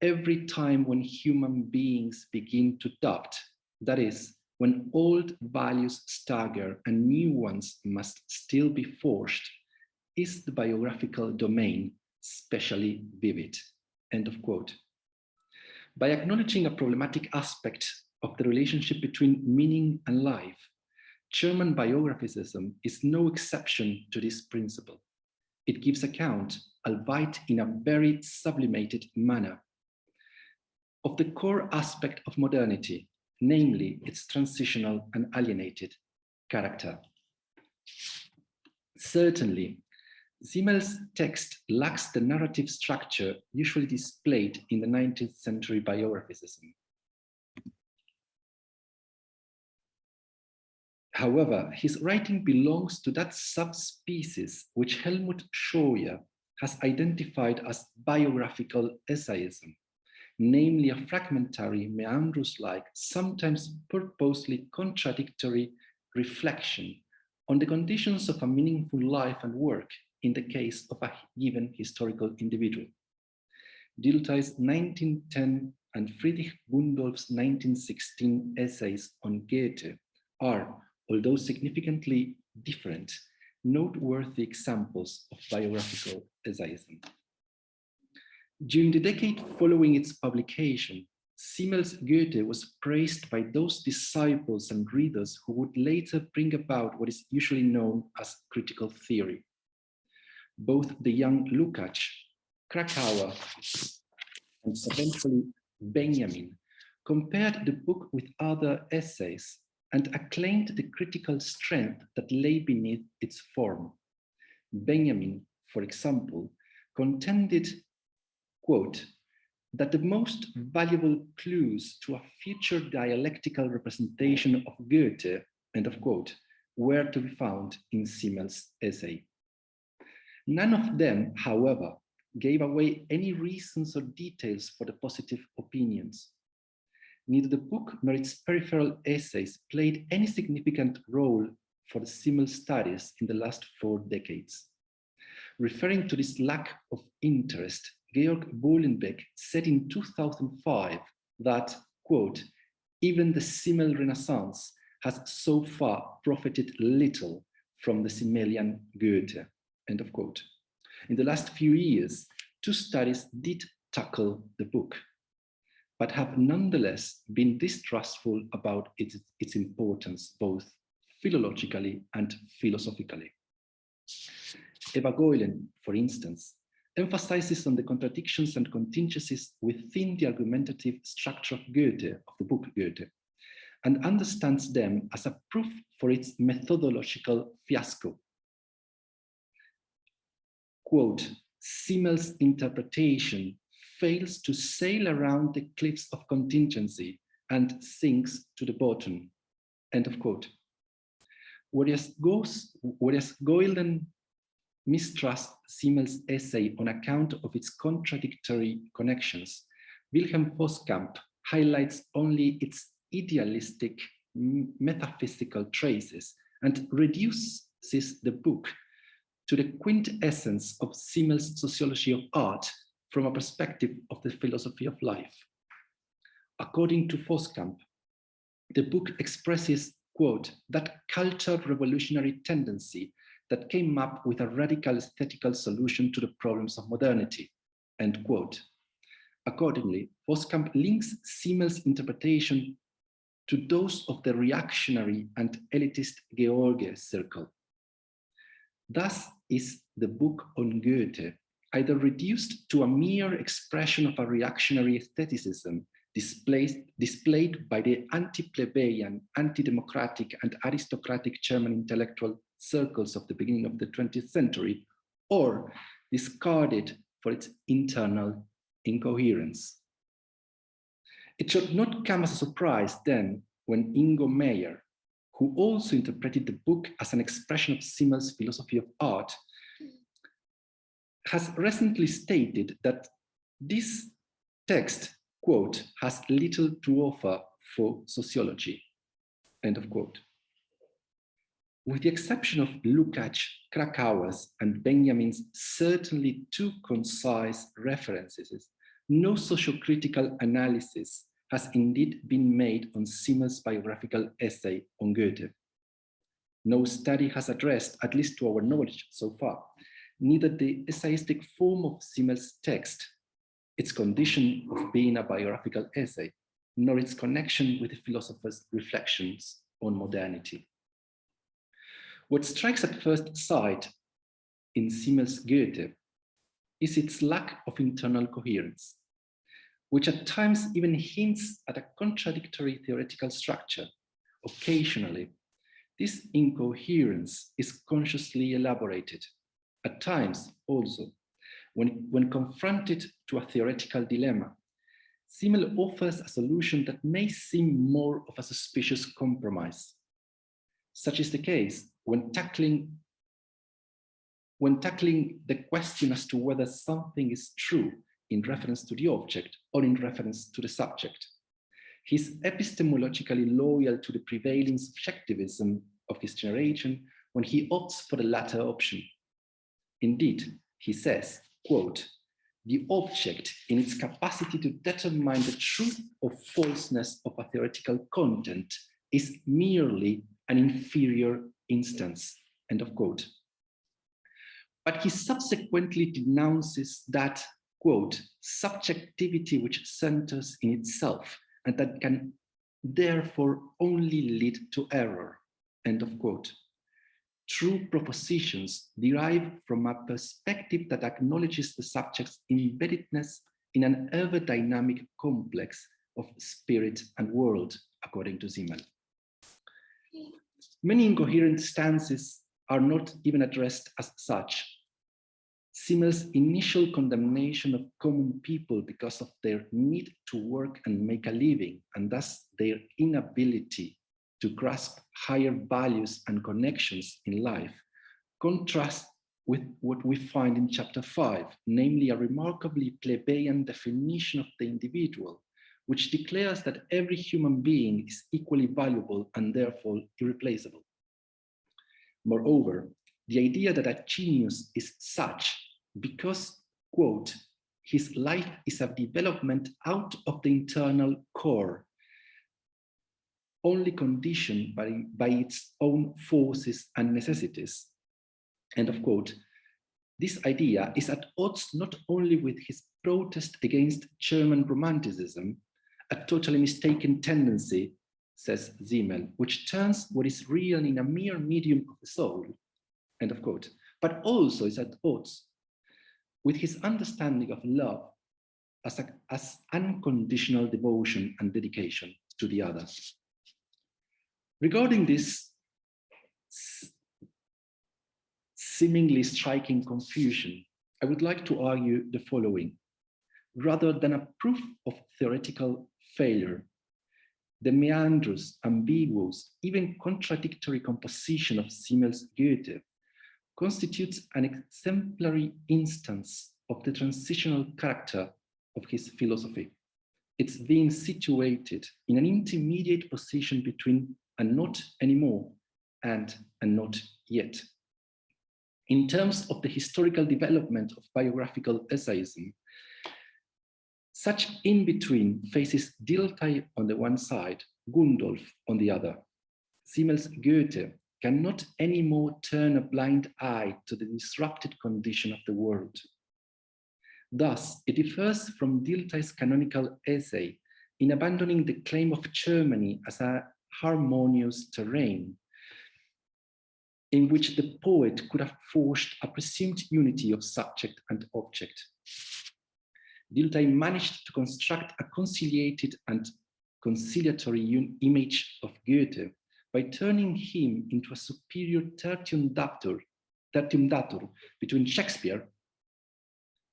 every time when human beings begin to doubt, that is, when old values stagger and new ones must still be forged, is the biographical domain specially vivid, end of quote. By acknowledging a problematic aspect of the relationship between meaning and life, German biographicism is no exception to this principle. It gives account, albeit in a very sublimated manner, of the core aspect of modernity, namely its transitional and alienated character. Certainly, Simmel's text lacks the narrative structure usually displayed in the 19th century biographicism. However, his writing belongs to that subspecies which Helmut Scheuer has identified as biographical essayism, namely a fragmentary, meandrus-like, sometimes purposely contradictory reflection on the conditions of a meaningful life and work in the case of a given historical individual. Dilthey's 1910 and Friedrich Gundolf's 1916 essays on Goethe are, although significantly different, noteworthy examples of biographical essayism. During the decade following its publication, Simmel's Goethe was praised by those disciples and readers who would later bring about what is usually known as critical theory. Both the young Jukić, Kracauer, and eventually Benjamin compared the book with other essays and acclaimed the critical strength that lay beneath its form. Benjamin, for example, contended, quote, that the most valuable clues to a future dialectical representation of Goethe, end of quote, were to be found in Simmel's essay. None of them, however, gave away any reasons or details for the positive opinions. Neither the book nor its peripheral essays played any significant role for the Simmel studies in the last 4 decades. Referring to this lack of interest, Georg Bohlenbeck said in 2005 that, quote, even the Simmel Renaissance has so far profited little from the Simmelian Goethe, end of quote. In the last few years, two studies did tackle the book, but have nonetheless been distrustful about its importance, both philologically and philosophically. Eva Goilen, for instance, emphasizes on the contradictions and contingencies within the argumentative structure of Goethe, of the book Goethe, and understands them as a proof for its methodological fiasco. Quote, Simmel's interpretation fails to sail around the cliffs of contingency and sinks to the bottom, end of quote. Whereas Goilen mistrusts Simmel's essay on account of its contradictory connections, Wilhelm Voskamp highlights only its idealistic metaphysical traces and reduces the book to the quintessence of Simmel's sociology of art from a perspective of the philosophy of life. According to Voskamp, the book expresses, quote, that cultural revolutionary tendency that came up with a radical aesthetical solution to the problems of modernity, end quote. Accordingly, Voskamp links Simmel's interpretation to those of the reactionary and elitist Georg circle. Thus is the book on Goethe either reduced to a mere expression of a reactionary aestheticism displayed by the anti-plebeian, anti-democratic and aristocratic German intellectual circles of the beginning of the 20th century, or discarded for its internal incoherence. It should not come as a surprise then when Ingo Meyer, who also interpreted the book as an expression of Simmel's philosophy of art, has recently stated that this text, quote, has little to offer for sociology, end of quote. With the exception of Jukić, Kracauer's, and Benjamin's certainly too concise references, no sociocritical analysis has indeed been made on Simmel's biographical essay on Goethe. No study has addressed, at least to our knowledge so far, neither the essayistic form of Simmel's text, its condition of being a biographical essay, nor its connection with the philosopher's reflections on modernity. What strikes at first sight in Simmel's Goethe is its lack of internal coherence, which at times even hints at a contradictory theoretical structure. Occasionally, this incoherence is consciously elaborated. At times also, when confronted to a theoretical dilemma, Simmel offers a solution that may seem more of a suspicious compromise. Such is the case when tackling the question as to whether something is true in reference to the object or in reference to the subject. He is epistemologically loyal to the prevailing subjectivism of his generation when he opts for the latter option. Indeed, he says, quote, the object in its capacity to determine the truth or falseness of a theoretical content is merely an inferior instance, end of quote. But he subsequently denounces that, quote, subjectivity which centers in itself and that can therefore only lead to error, end of quote. True propositions derive from a perspective that acknowledges the subject's embeddedness in an ever-dynamic complex of spirit and world, according to Simmel. Many incoherent stances are not even addressed as such. Simmel's initial condemnation of common people because of their need to work and make a living, and thus their inability to grasp higher values and connections in life, contrasts with what we find in chapter 5, namely a remarkably plebeian definition of the individual, which declares that every human being is equally valuable and therefore irreplaceable. Moreover, the idea that a genius is such because, quote, his life is a development out of the internal core, only conditioned by its own forces and necessities, end of quote. this idea is at odds not only with his protest against German Romanticism, a totally mistaken tendency, says Simmel, which turns what is real in a mere medium of the soul, end of quote, but also is at odds with his understanding of love as unconditional devotion and dedication to the other. Regarding this seemingly striking confusion, I would like to argue the following. Rather than a proof of theoretical failure, the meandrous, ambiguous, even contradictory composition of Simmel's Goethe constitutes an exemplary instance of the transitional character of his philosophy. It's being situated in an intermediate position between a not anymore and a not yet. In terms of the historical development of biographical essayism, such in-between faces Dilthey on the one side, Gundolf on the other. Simmel's Goethe cannot anymore turn a blind eye to the disrupted condition of the world. Thus, it differs from Dilthey's canonical essay in abandoning the claim of Germany as a harmonious terrain in which the poet could have forged a presumed unity of subject and object. Dilthey managed to construct a conciliated and conciliatory image of Goethe by turning him into a superior tertium datur between Shakespeare,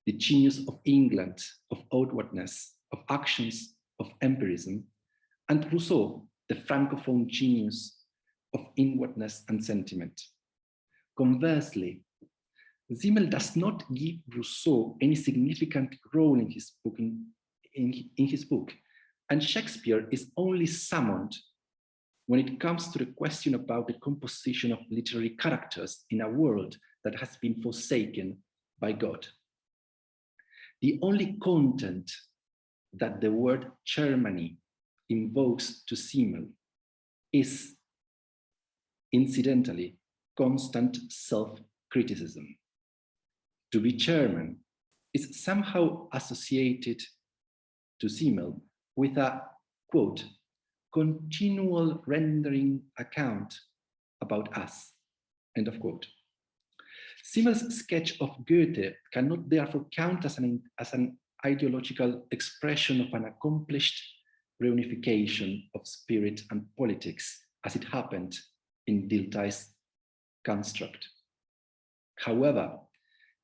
the genius of England, of outwardness, of actions, of empirism, and Rousseau, the francophone genius of inwardness and sentiment. Conversely, Simmel does not give Rousseau any significant role in his book, and Shakespeare is only summoned when it comes to the question about the composition of literary characters in a world that has been forsaken by God. The only content that the word Germany invokes to Simmel is, incidentally, constant self-criticism. To be German is somehow associated to Simmel with a, quote, continual rendering account about us, end of quote. Simmel's sketch of Goethe cannot therefore count as an ideological expression of an accomplished reunification of spirit and politics, as it happened in Dilthey's construct. However,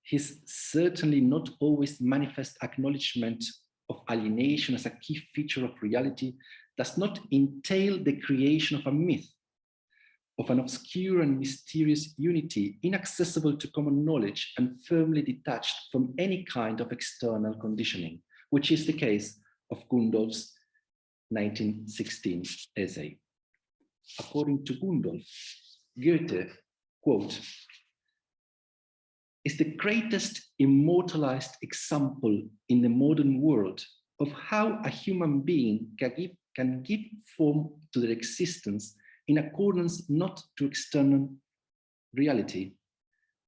his certainly not always manifest acknowledgement of alienation as a key feature of reality does not entail the creation of a myth, of an obscure and mysterious unity inaccessible to common knowledge and firmly detached from any kind of external conditioning, which is the case of Gundolf's 1916 essay. According to Gundolf, Goethe, quote, is the greatest immortalized example in the modern world of how a human being can give form to their existence in accordance not to external reality,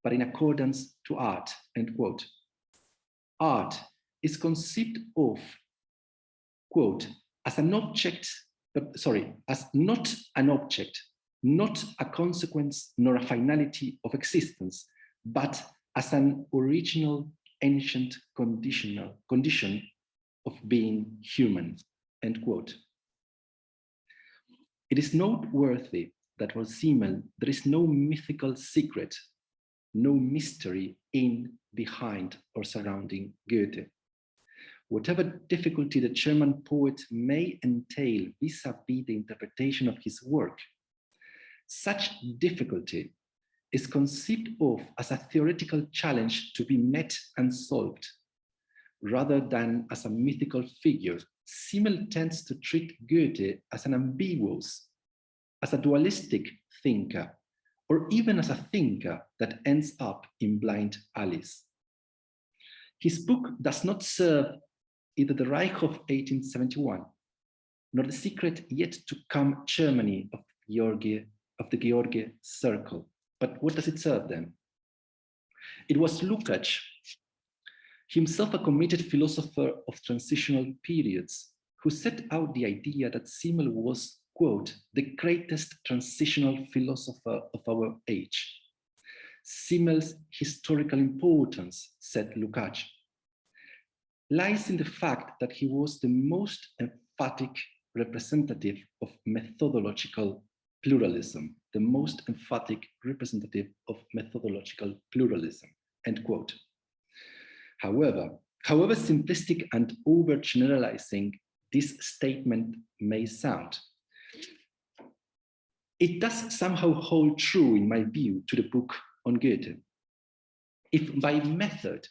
but in accordance to art, end quote. Art is conceived of, quote, as an object, as not an object, not a consequence nor a finality of existence, but as an original ancient condition of being human, end quote. It is noteworthy that for Simmel, there is no mythical secret, no mystery in, behind, or surrounding Goethe. Whatever difficulty the German poet may entail vis-a-vis the interpretation of his work, such difficulty is conceived of as a theoretical challenge to be met and solved, rather than as a mythical figure. Simmel tends to treat Goethe as an ambiguous, as a dualistic thinker, or even as a thinker that ends up in blind alleys. His book does not serve either the Reich of 1871, nor the secret yet to come Germany of the Georg Circle. But what does it serve then? It was Lukács, himself a committed philosopher of transitional periods, who set out the idea that Simmel was, quote, the greatest transitional philosopher of our age. Simmel's historical importance, said Lukács, lies in the fact that he was the most emphatic representative of methodological pluralism, the most emphatic representative of methodological pluralism, end quote. However simplistic and over-generalizing this statement may sound, it does somehow hold true, in my view, to the book on Goethe. If by method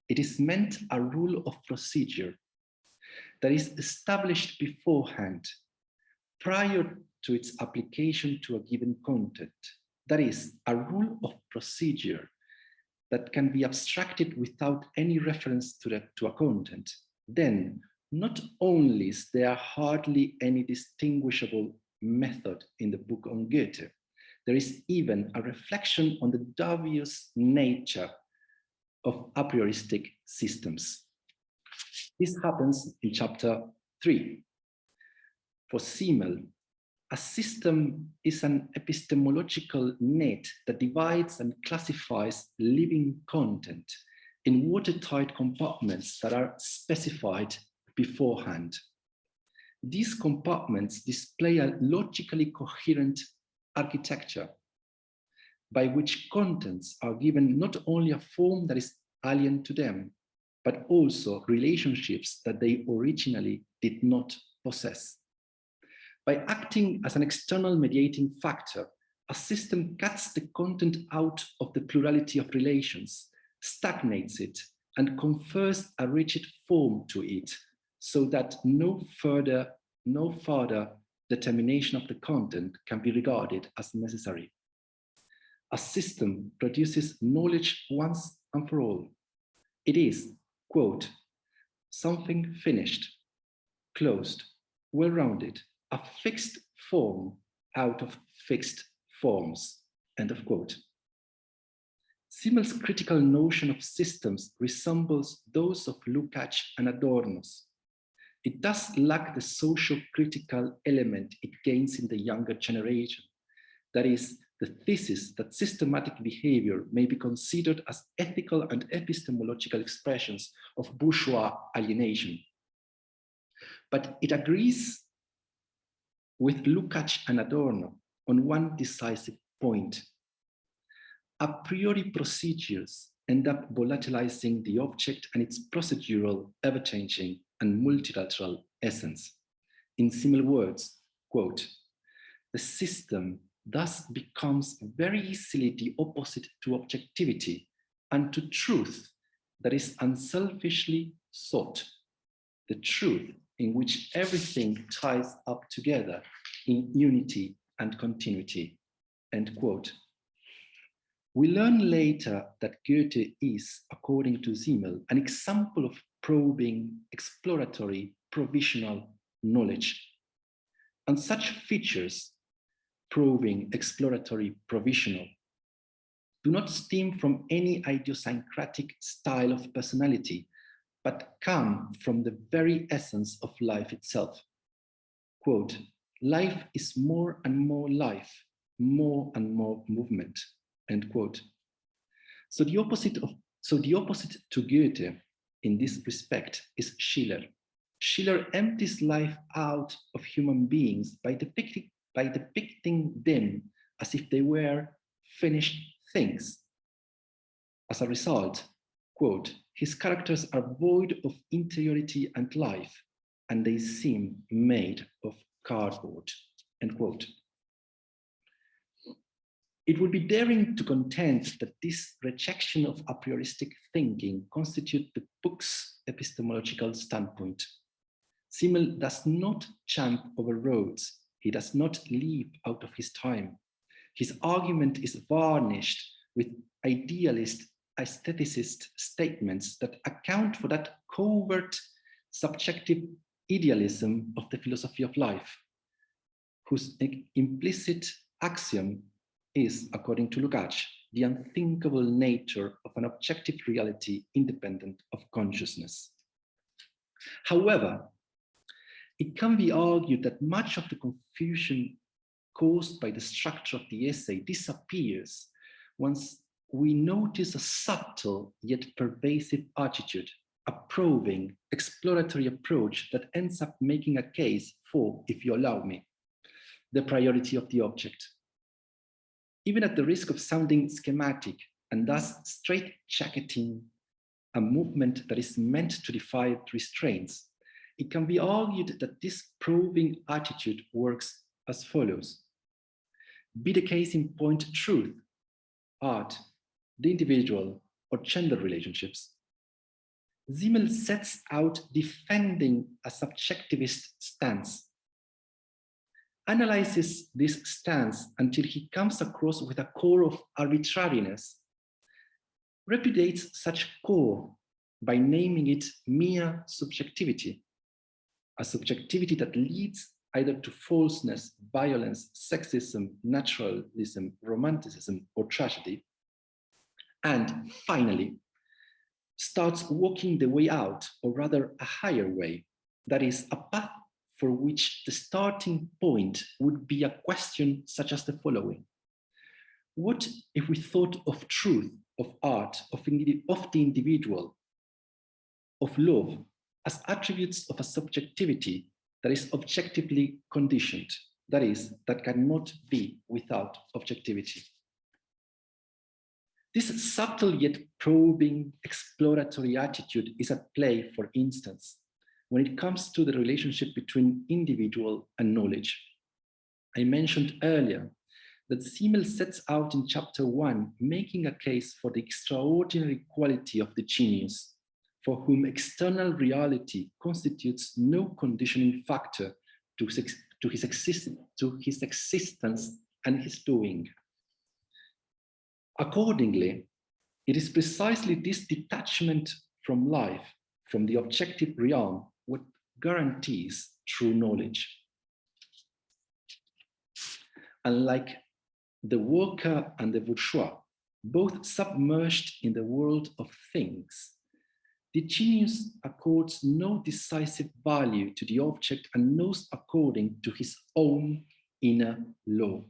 it is meant a rule of procedure that is established beforehand, prior to its application to a given content, that is, a rule of procedure that can be abstracted without any reference to a content, then not only is there hardly any distinguishable method in the book on Goethe, there is even a reflection on the dubious nature of a prioristic systems. This happens in chapter 3. For Simmel, a system is an epistemological net that divides and classifies living content in watertight compartments that are specified beforehand. These compartments display a logically coherent architecture by which contents are given not only a form that is alien to them, but also relationships that they originally did not possess. By acting as an external mediating factor, a system cuts the content out of the plurality of relations, stagnates it, and confers a rigid form to it, so that no further determination of the content can be regarded as necessary. A system produces knowledge once and for all. It is, quote, something finished, closed, well-rounded, a fixed form out of fixed forms, end of quote. Simmel's critical notion of systems resembles those of Lukács and Adorno's. It does lack the socio-critical element it gains in the younger generation, that is, the thesis that systematic behavior may be considered as ethical and epistemological expressions of bourgeois alienation. But it agrees with Lukács and Adorno on one decisive point. A priori procedures end up volatilizing the object and its procedural, ever-changing, and multilateral essence. In Simmel's words, quote, the system thus becomes very easily the opposite to objectivity and to truth that is unselfishly sought, the truth in which everything ties up together in unity and continuity, end quote. We learn later that Goethe is, according to Simmel, an example of probing, exploratory, provisional knowledge. And such features, probing, exploratory, provisional, do not stem from any idiosyncratic style of personality, but come from the very essence of life itself. Quote, life is more and more life, more and more movement, end quote. So the opposite to Goethe in this respect is Schiller. Schiller empties life out of human beings by depicting them as if they were finished things. As a result, quote, his characters are void of interiority and life, and they seem made of cardboard, end quote. It would be daring to contend that this rejection of a prioristic thinking constitutes the book's epistemological standpoint. Simmel does not jump over roads. He does not leap out of his time. His argument is varnished with idealist, aestheticist statements that account for that covert, subjective idealism of the philosophy of life, whose implicit axiom is, according to Lukács, the unthinkable nature of an objective reality independent of consciousness. However, it can be argued that much of the confusion caused by the structure of the essay disappears once we notice a subtle yet pervasive attitude, a probing, exploratory approach that ends up making a case for, if you allow me, the priority of the object. Even at the risk of sounding schematic and thus straitjacketing a movement that is meant to defy restraints, it can be argued that this probing attitude works as follows. Be the case in point truth, art, the individual, or gender relationships. Simmel sets out defending a subjectivist stance, analyzes this stance until he comes across with a core of arbitrariness, repudiates such core by naming it mere subjectivity, a subjectivity that leads either to falseness, violence, sexism, naturalism, romanticism, or tragedy, and finally starts walking the way out, or rather a higher way, that is a path for which the starting point would be a question such as the following. What if we thought of truth, of art, of the individual, of love, as attributes of a subjectivity that is objectively conditioned, that is, that cannot be without objectivity? This subtle yet probing exploratory attitude is at play, for instance, when it comes to the relationship between individual and knowledge. I mentioned earlier that Simmel sets out in chapter 1, making a case for the extraordinary quality of the genius, for whom external reality constitutes no conditioning factor to his existence and his doing. Accordingly, it is precisely this detachment from life, from the objective realm, what guarantees true knowledge. Unlike the worker and the bourgeois, both submerged in the world of things, the genius accords no decisive value to the object and knows according to his own inner law.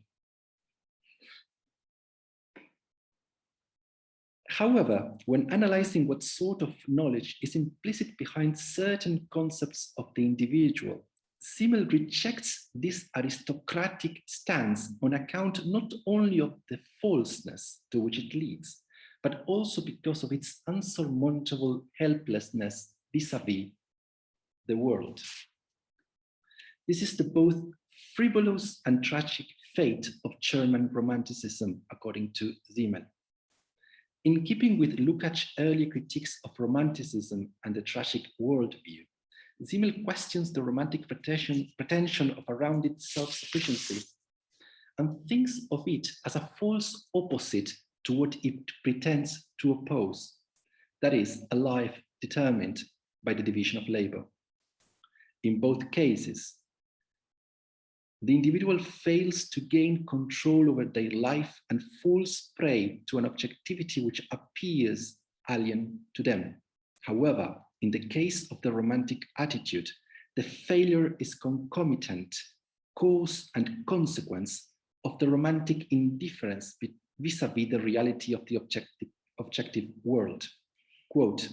However, when analyzing what sort of knowledge is implicit behind certain concepts of the individual, Simmel rejects this aristocratic stance on account not only of the falseness to which it leads, but also because of its unsurmountable helplessness vis-à-vis the world. This is the both frivolous and tragic fate of German Romanticism, according to Simmel. In keeping with Lukács' early critiques of Romanticism and the tragic worldview, Simmel questions the romantic pretension of a rounded self-sufficiency and thinks of it as a false opposite to what it pretends to oppose, that is, a life determined by the division of labor. In both cases, the individual fails to gain control over their life and falls prey to an objectivity which appears alien to them. However, in the case of the romantic attitude, the failure is concomitant, cause and consequence of the romantic indifference vis-à-vis the reality of the objective world. Quote,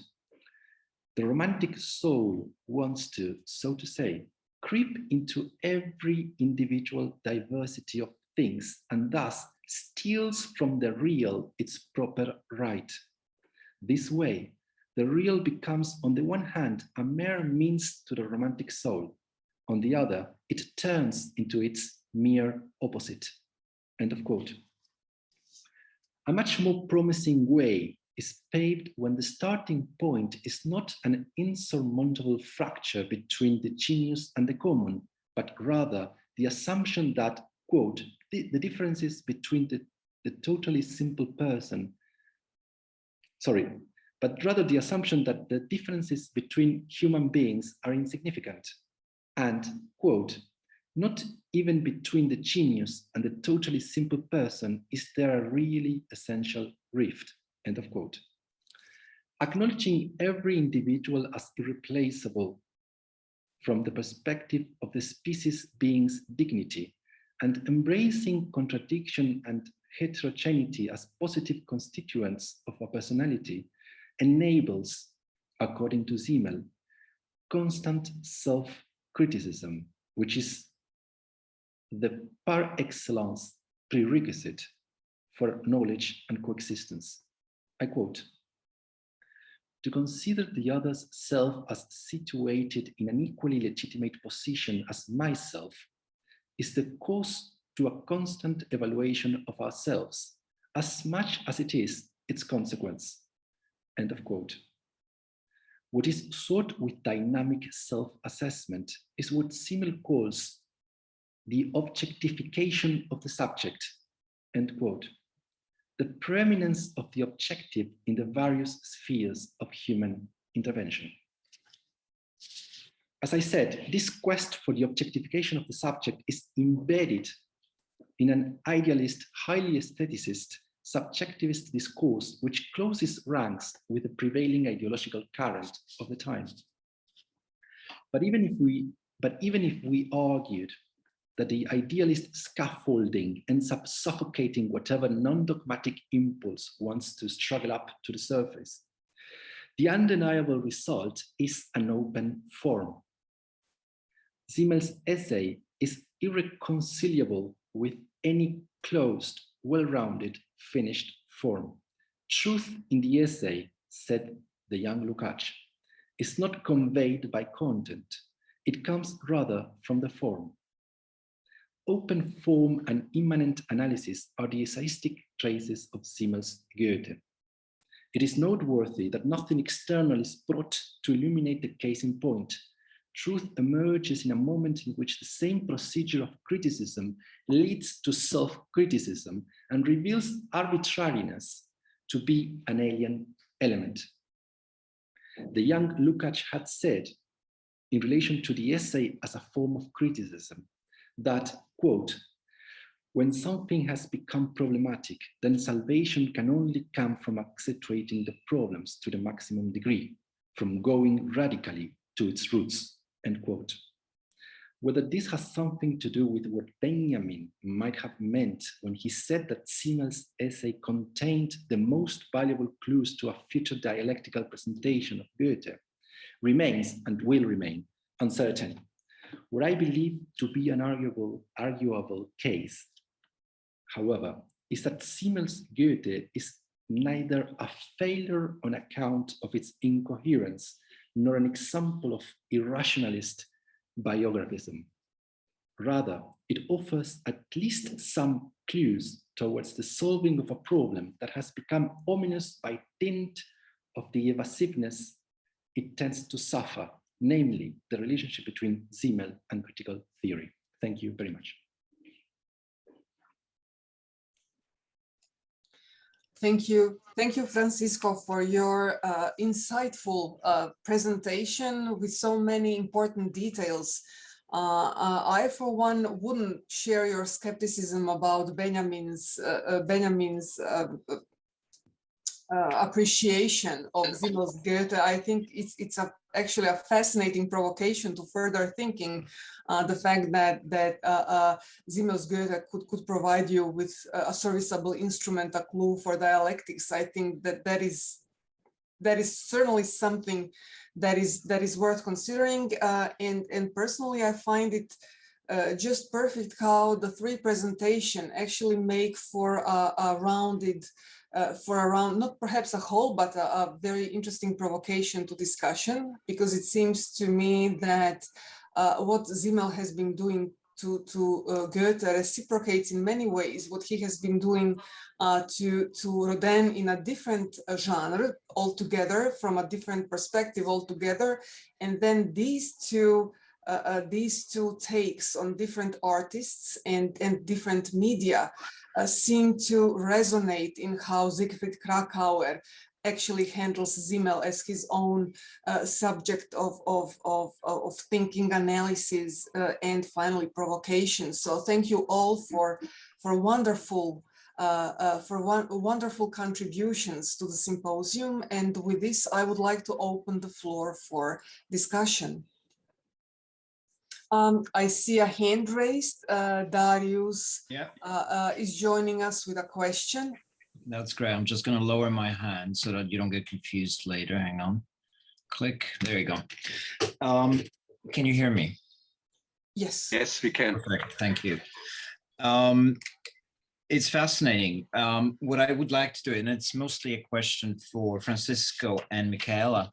the romantic soul wants to, so to say, creep into every individual diversity of things and thus steals from the real its proper right. This way, the real becomes, on the one hand, a mere means to the romantic soul. On the other, it turns into its mere opposite. End of quote. A much more promising way is paved when the starting point is not an insurmountable fracture between the genius and the common, but rather the assumption that, quote, the differences between the totally simple person, but rather the assumption that the differences between human beings are insignificant. And, quote, Not even between the genius and the totally simple person is there a really essential rift, end of quote. Acknowledging every individual as irreplaceable from the perspective of the species being's dignity, and embracing contradiction and heterogeneity as positive constituents of a personality enables, according to Simmel, constant self-criticism, which is the par excellence prerequisite for knowledge and coexistence. I quote, "To consider the other's self as situated in an equally legitimate position as myself is the cause to a constant evaluation of ourselves, as much as it is its consequence." End of quote. What is sought with dynamic self-assessment is what Simmel calls the objectification of the subject, end quote. The preeminence of the objective in the various spheres of human intervention. As I said, this quest for the objectification of the subject is embedded in an idealist, highly aestheticist, subjectivist discourse which closes ranks with the prevailing ideological current of the time. But even if we argued that the idealist scaffolding ends up suffocating whatever non-dogmatic impulse wants to struggle up to the surface, the undeniable result is an open form. Simmel's essay is irreconcilable with any closed, well-rounded, finished form. Truth in the essay, said the young Jukić, is not conveyed by content. It comes rather from the form. Open form and immanent analysis are the essayistic traces of Simmel's Goethe. It is noteworthy that nothing external is brought to illuminate the case in point. Truth emerges in a moment in which the same procedure of criticism leads to self-criticism and reveals arbitrariness to be an alien element. The young Jukić had said, in relation to the essay as a form of criticism, that, quote, "When something has become problematic, then salvation can only come from accentuating the problems to the maximum degree, from going radically to its roots," end quote. Whether this has something to do with what Benjamin might have meant when he said that Simmel's essay contained the most valuable clues to a future dialectical presentation of Goethe remains and will remain uncertain. What I believe to be an arguable case, however, is that Simmel's Goethe is neither a failure on account of its incoherence, nor an example of irrationalist biographism. Rather, it offers at least some clues towards the solving of a problem that has become ominous by dint of the evasiveness it tends to suffer, namely the relationship between Simmel and critical theory. Thank you very much.
Thank you, Francisco, for your insightful presentation with so many important details. I, for one, wouldn't share your skepticism about Benjamin's appreciation of Simmel's Goethe. I think it's actually a fascinating provocation to further thinking the fact that Simmel's Goethe could provide you with a serviceable instrument, a clue for dialectics. I think that is certainly something that is worth considering. And personally, I find it just perfect how the three presentations actually make for a rounded, not perhaps a whole, but a very interesting provocation to discussion, because it seems to me that what Simmel has been doing to Goethe reciprocates in many ways what he has been doing to Rodin in a different genre altogether, from a different perspective altogether. And then these two takes on different artists and different media seem to resonate in how Siegfried Kracauer actually handles Simmel as his own subject of thinking, analysis, and finally provocation. So thank you all for wonderful wonderful contributions to the symposium. And with this, I would like to open the floor for discussion. I see a hand raised. Darius is joining us with a question.
That's great. I'm just going to lower my hand so that you don't get confused later. Hang on. Click. There you go. Can you hear me?
Yes.
Yes, we can.
Perfect. Thank you. It's fascinating. What I would like to do, and it's mostly a question for Francisco and Micaela.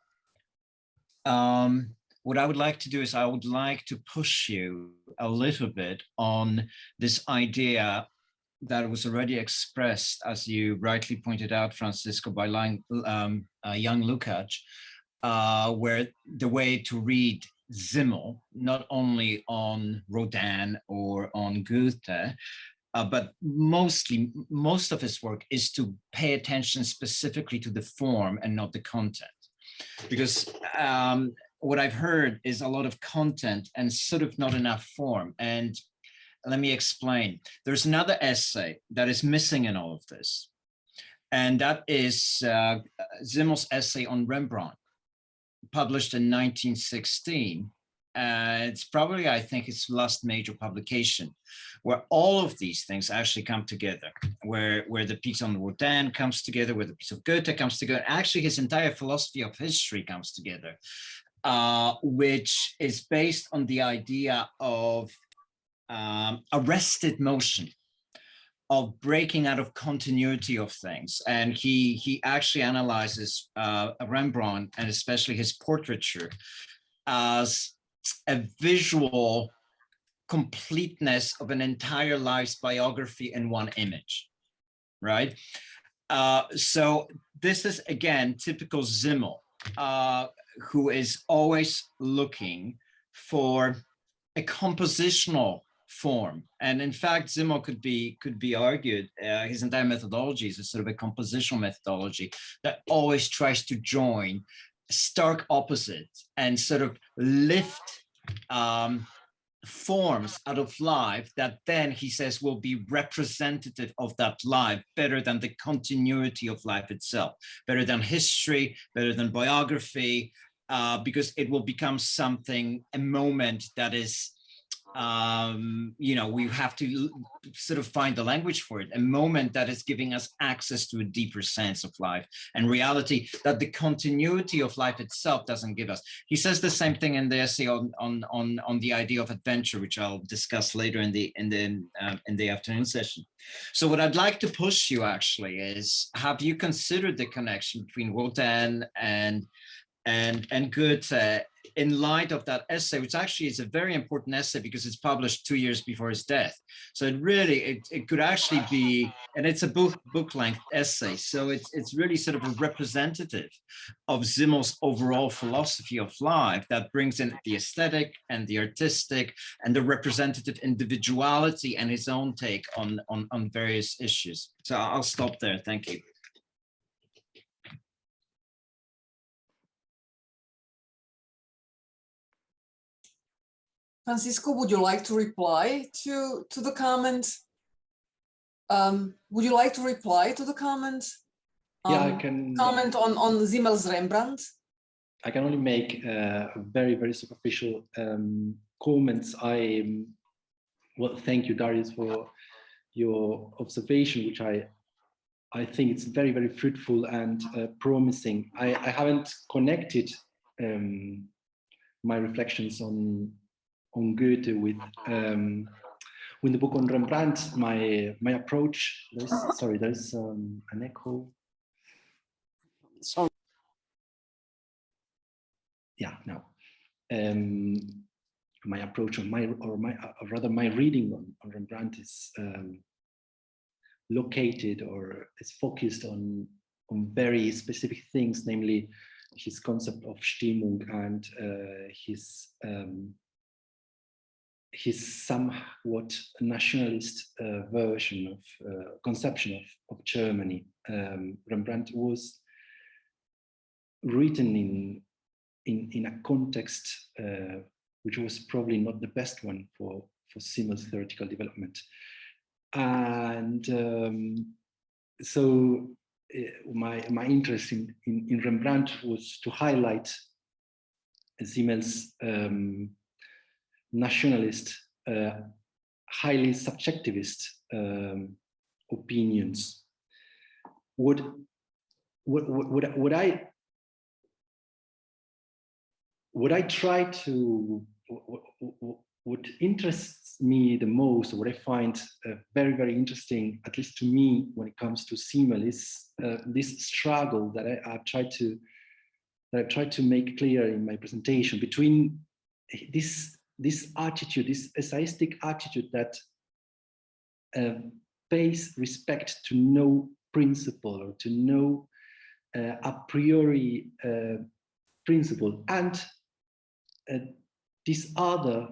What I would like to do is I would like to push you a little bit on this idea that was already expressed, as you rightly pointed out, Francisco, by young Jukić, where the way to read Simmel, not only on Rodin or on Goethe, but most of his work is to pay attention specifically to the form and not the content. Because what I've heard is a lot of content and sort of not enough form. And let me explain. There's another essay that is missing in all of this. And that is Simmel's essay on Rembrandt, published in 1916. It's probably, I think, its last major publication, where all of these things actually come together, where the piece on Rodin comes together, where the piece of Goethe comes together. Actually, his entire philosophy of history comes together, which is based on the idea of arrested motion, of breaking out of continuity of things. And he actually analyzes Rembrandt, and especially his portraiture, as a visual completeness of an entire life's biography in one image, right? So this is, again, typical Simmel, who is always looking for a compositional form. And in fact, Simmel could be argued, his entire methodology is a sort of a compositional methodology that always tries to join stark opposites and sort of lift forms out of life that then he says will be representative of that life better than the continuity of life itself, better than history, better than biography, because it will become something, a moment that is, you know, we have to sort of find the language for it, a moment that is giving us access to a deeper sense of life and reality that the continuity of life itself doesn't give us. He says the same thing in the essay on the idea of adventure, which I'll discuss later in the afternoon session. So what I'd like to push you actually is, have you considered the connection between Rodin and Goethe in light of that essay, which actually is a very important essay because it's published 2 years before his death. So it really, it could actually be, and it's a book-length essay. So it's really sort of a representative of Simmel's overall philosophy of life that brings in the aesthetic and the artistic and the representative individuality and his own take on various issues. So I'll stop there. Thank you.
Francisco, would you like to reply to the comment? Would you like to reply to the comment?
Yeah, I can
comment on Simmel's Rembrandt.
I can only make very, very superficial comments. Well, thank you, Darius, for your observation, which I think it's very, very fruitful and promising. I haven't connected my reflections on Goethe with the book on Rembrandt. My approach. There's an echo.
Sorry.
Yeah, no. My approach on my reading on Rembrandt is located or is focused on very specific things, namely his concept of Stimmung and his somewhat nationalist version of conception of Germany. Rembrandt was written in a context which was probably not the best one for Simmel's theoretical development. And so my interest in Rembrandt was to highlight Simmel's nationalist, highly subjectivist opinions. What interests me the most, or what I find very, very interesting, at least to me, when it comes to Simmel, is this struggle that I've tried to make clear in my presentation between this attitude, this essayistic attitude that pays respect to no principle or to no a priori principle, and this other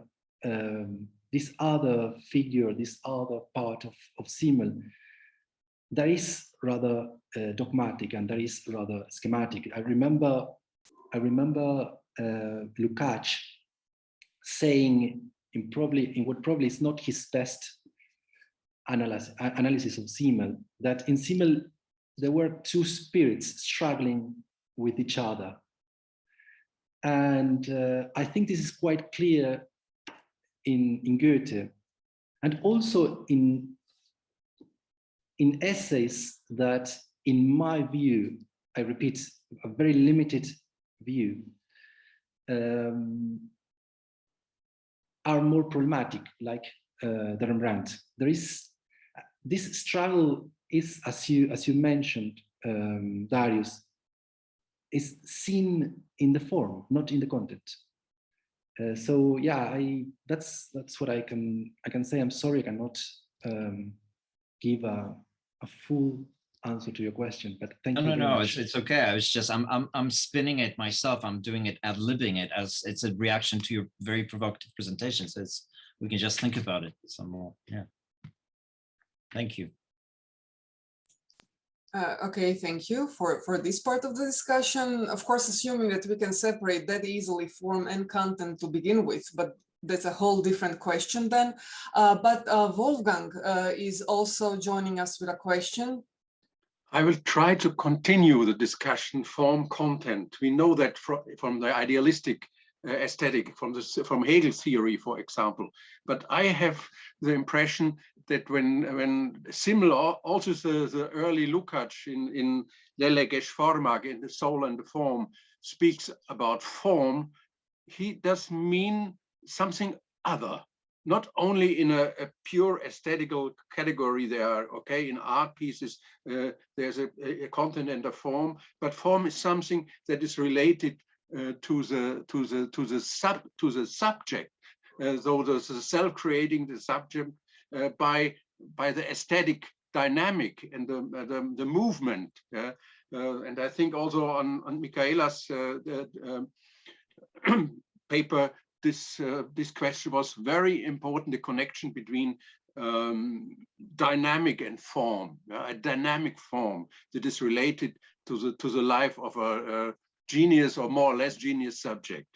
figure, this other part of Simmel that is rather dogmatic and that is rather schematic. I remember Jukić saying in what probably is not his best analysis of Simmel, that in Simmel there were two spirits struggling with each other. And I think this is quite clear in Goethe, and also in essays that, in my view, I repeat, a very limited view, are more problematic, like the Rembrandt. There is this struggle is, as you mentioned, Darius, is seen in the form, not in the content. So yeah, that's what I can say. I'm sorry I cannot give a full answer to your question, but thank you.
No, it's okay. I was just I'm spinning it myself. I'm doing it, ad-libbing it, as it's a reaction to your very provocative presentation. So we can just think about it some more. Yeah. Thank you.
Okay, thank you for this part of the discussion. Of course, assuming that we can separate that easily form and content to begin with, but that's a whole different question then. But Wolfgang is also joining us with a question.
I will try to continue the discussion form content. We know that from the idealistic aesthetic, from Hegel's theory, for example. But I have the impression that when Simmel, also the early Lukács in Lélekes Formák, in the soul and the form, speaks about form, he does mean something other. Not only in a pure aesthetical category, there are, okay, in art pieces, there's a content and a form, but form is something that is related to the subject. So the self-creating the subject by the aesthetic dynamic and the movement. And I think also on Micaela's paper, this question was very important, the connection between dynamic and form, a dynamic form that is related to the life of a genius or more or less genius subject.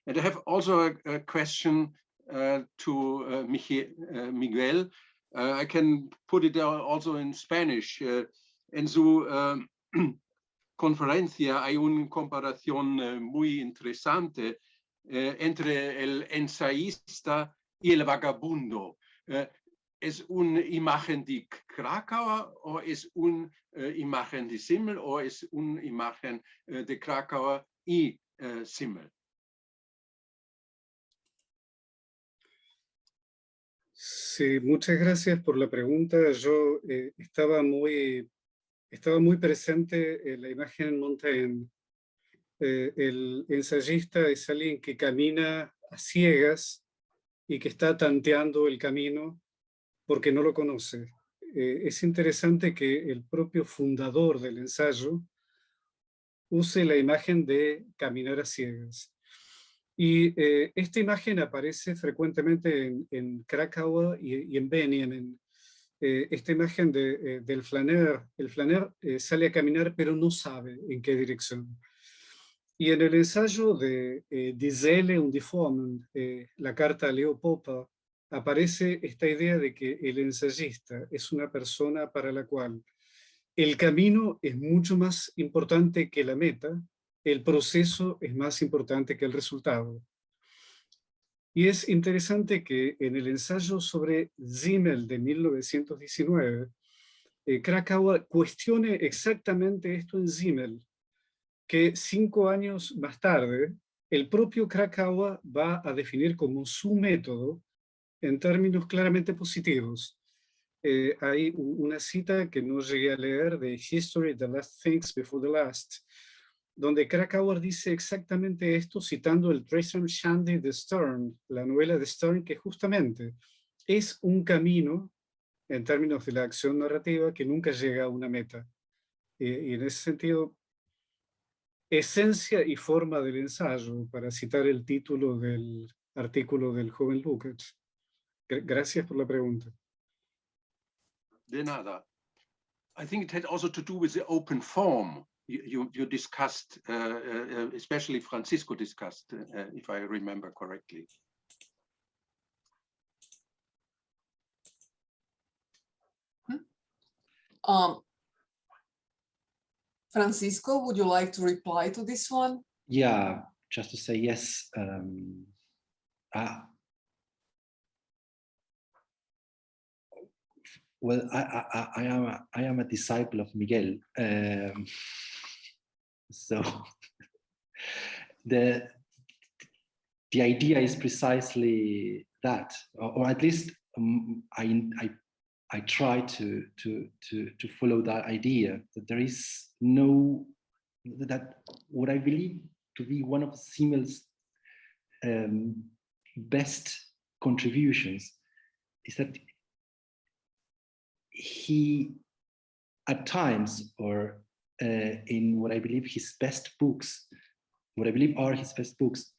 And I have also a question to Miguel. I can put it also in Spanish. En su conferencia hay una comparación muy interesante entre el ensayista y el vagabundo. ¿Es una imagen de Kracauer o es una imagen de Simmel o es una imagen de Kracauer y Simmel?
Sí, muchas gracias por la pregunta. Yo estaba muy presente en la imagen en Montaigne. El ensayista es alguien que camina a ciegas y que está tanteando el camino porque no lo conoce. Es interesante que el propio fundador del ensayo use la imagen de caminar a ciegas. Y esta imagen aparece frecuentemente en Kracauer y en Benjamin. Esta imagen del flaner, el flaner sale a caminar pero no sabe en qué dirección. Y en el ensayo de Dell und die Formen, la carta a Leo Poppa, aparece esta idea de que el ensayista es una persona para la cual el camino es mucho más importante que la meta, el proceso es más importante que el resultado. Y es interesante que en el ensayo sobre Simmel de 1919, Kracauer cuestione exactamente esto en Simmel, que 5 años más tarde, el propio Kracauer va a definir como su método en términos claramente positivos. Hay una cita que no llegué a leer de History, the Last Things Before the Last, donde Kracauer dice exactamente esto citando el Tresem Shandy de Stern, la novela de Stern, que justamente es un camino en términos de la acción narrativa que nunca llega a una meta. Y en ese sentido, esencia y forma del ensayo, para citar el título del artículo del joven Jukić. Gracias por la pregunta.
De nada. I think it had also to do with the open form you discussed, especially Francisco discussed, if I remember correctly.
Francisco, would you like to reply to this one?
Yeah, just to say yes. Well, I am a disciple of Miguel. So the idea is precisely that, or at least I try to follow that idea, that there is no, that what I believe to be one of Simmel's best contributions is that he, at times, or in what I believe his best books, what I believe are his best books,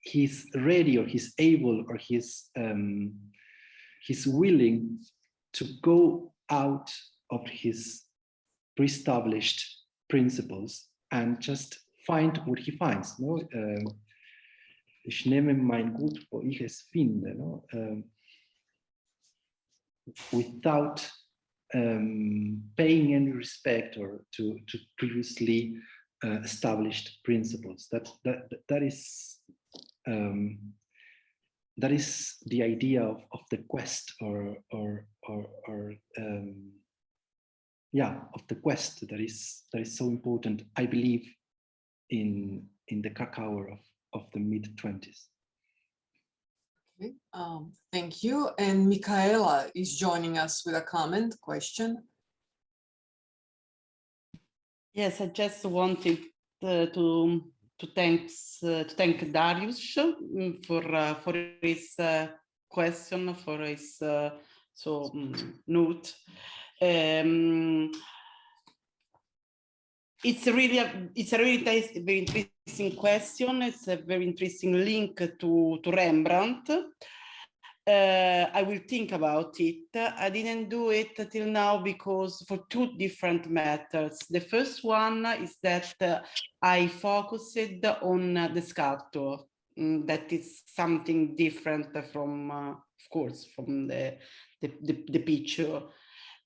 he's ready, or he's able, or he's willing to go out of his pre-established principles and just find what he finds. No? Ich nehme mein Gut, wo ich es finde. No? Without paying any respect or to previously established principles. That is the idea of the quest, or of the quest that is so important, I believe, in the Kracauer of the mid-20s.
Okay, thank you. And Micaela is joining us with a comment, question.
Yes, I just wanted to thank Darius for his question, for his note. It's a really very interesting question. It's a very interesting link to Rembrandt. I will think about it. I didn't do it till now because for two different matters. The first one is that I focused on the sculptor. That is something different from, of course, from the picture.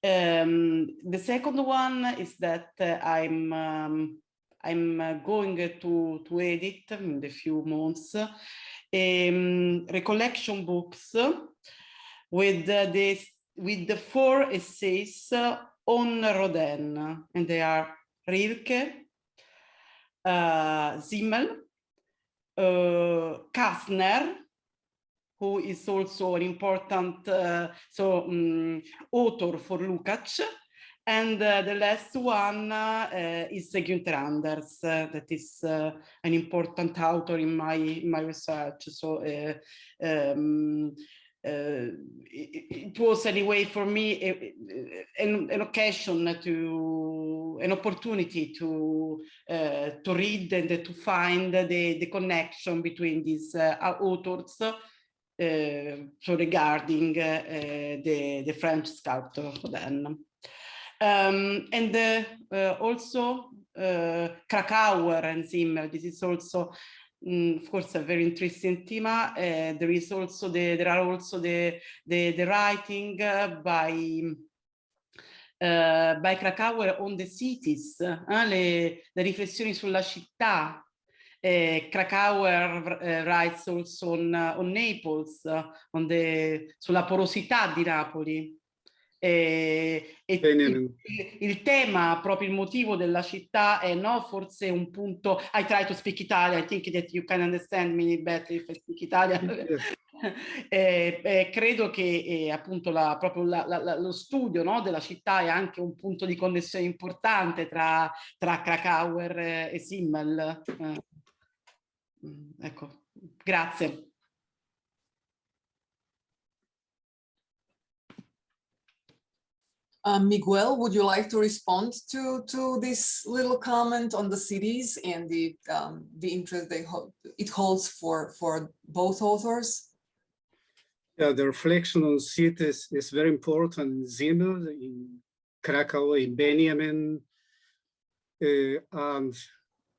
The second one is that I'm going to edit in a few months recollection books with the 4 essays on Rodin, and they are Rilke, Simmel, Kastner, who is also an important author for Lukács, and the last one is Günther Anders, that is an important author in my research. So it was anyway for me an occasion an opportunity to read and to find the connection between these authors. So regarding the French sculptor Rodin. And also Kracauer and Simmel. This is also, of course, a very interesting theme. There is also there are also the writing by Kracauer on the cities, le riflessioni sulla città. Kracauer writes also on Naples, sulla porosità di Napoli. Il tema, proprio il motivo della città è, no, forse un punto. I try to speak Italian, I think that you can understand me better if I speak Italian. Credo che appunto proprio lo studio, no, della città è anche un punto di connessione importante tra Kracauer e Simmel. Ecco, grazie.
Miguel, would you like to respond to this little comment on the cities and the interest it holds for both authors?
Yeah, the reflection on cities is very important in Simmel, in Kracauer, in Benjamin, and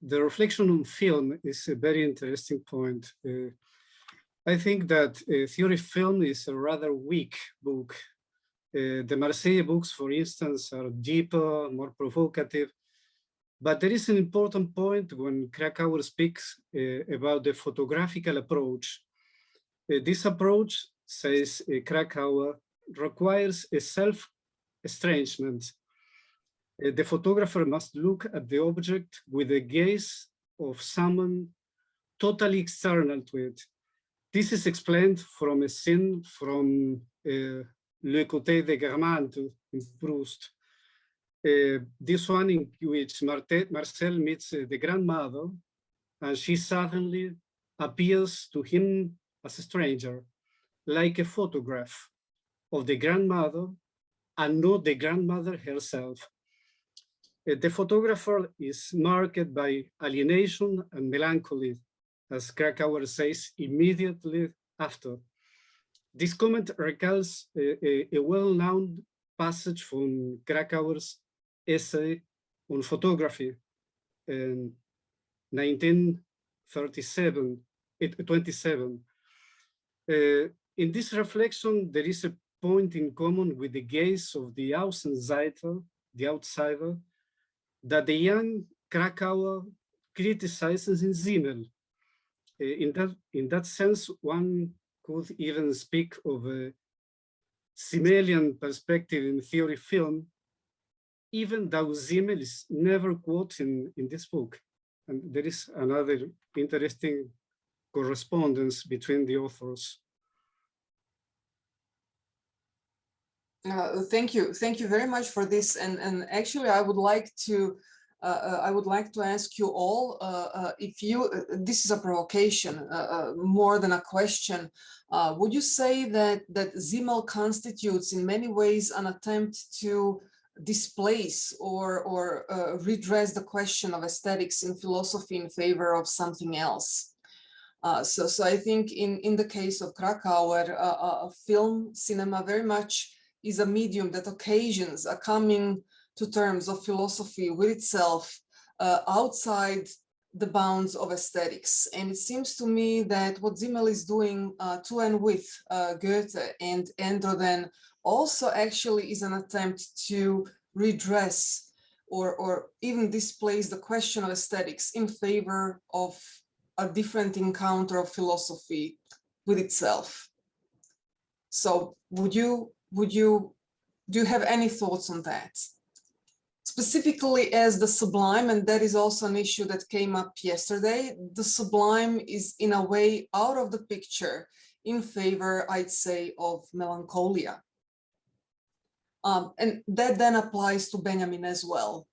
the reflection on film is a very interesting point. I think that theory of film is a rather weak book. The Marseille books, for instance, are deeper, more provocative. But there is an important point when Kracauer speaks about the photographical approach. This approach, says Kracauer, requires a self-estrangement. The photographer must look at the object with the gaze of someone totally external to it. This is explained from a scene from Le Côté des Guermantes in Proust. This one in which Marcel meets the grandmother, and she suddenly appears to him as a stranger, like a photograph of the grandmother and not the grandmother herself. The photographer is marked by alienation and melancholy, as Kracauer says immediately after. This comment recalls a well-known passage from Kracauer's essay on photography in 1927. In this reflection, there is a point in common with the gaze of the Außenseiter, the outsider, that the young Kracauer criticizes in Simmel. In that sense, one could even speak of a Simmelian perspective in theory film, even though Simmel is never quoted in this book. And there is another interesting correspondence between the authors.
Thank you very much for this. And actually, I would like to ask you all if you. This is a provocation more than a question. Would you say that Simmel constitutes in many ways an attempt to displace or redress the question of aesthetics in philosophy in favor of something else? So I think in the case of Kracauer, film cinema very much is a medium that occasions a coming to terms of philosophy with itself outside the bounds of aesthetics. And it seems to me that what Simmel is doing to and with Goethe and Rodin also actually is an attempt to redress or even displace the question of aesthetics in favor of a different encounter of philosophy with itself. So do you have any thoughts on that? Specifically as the sublime, and that is also an issue that came up yesterday, the sublime is in a way out of the picture in favor, I'd say, of melancholia. And that then applies to Benjamin as well.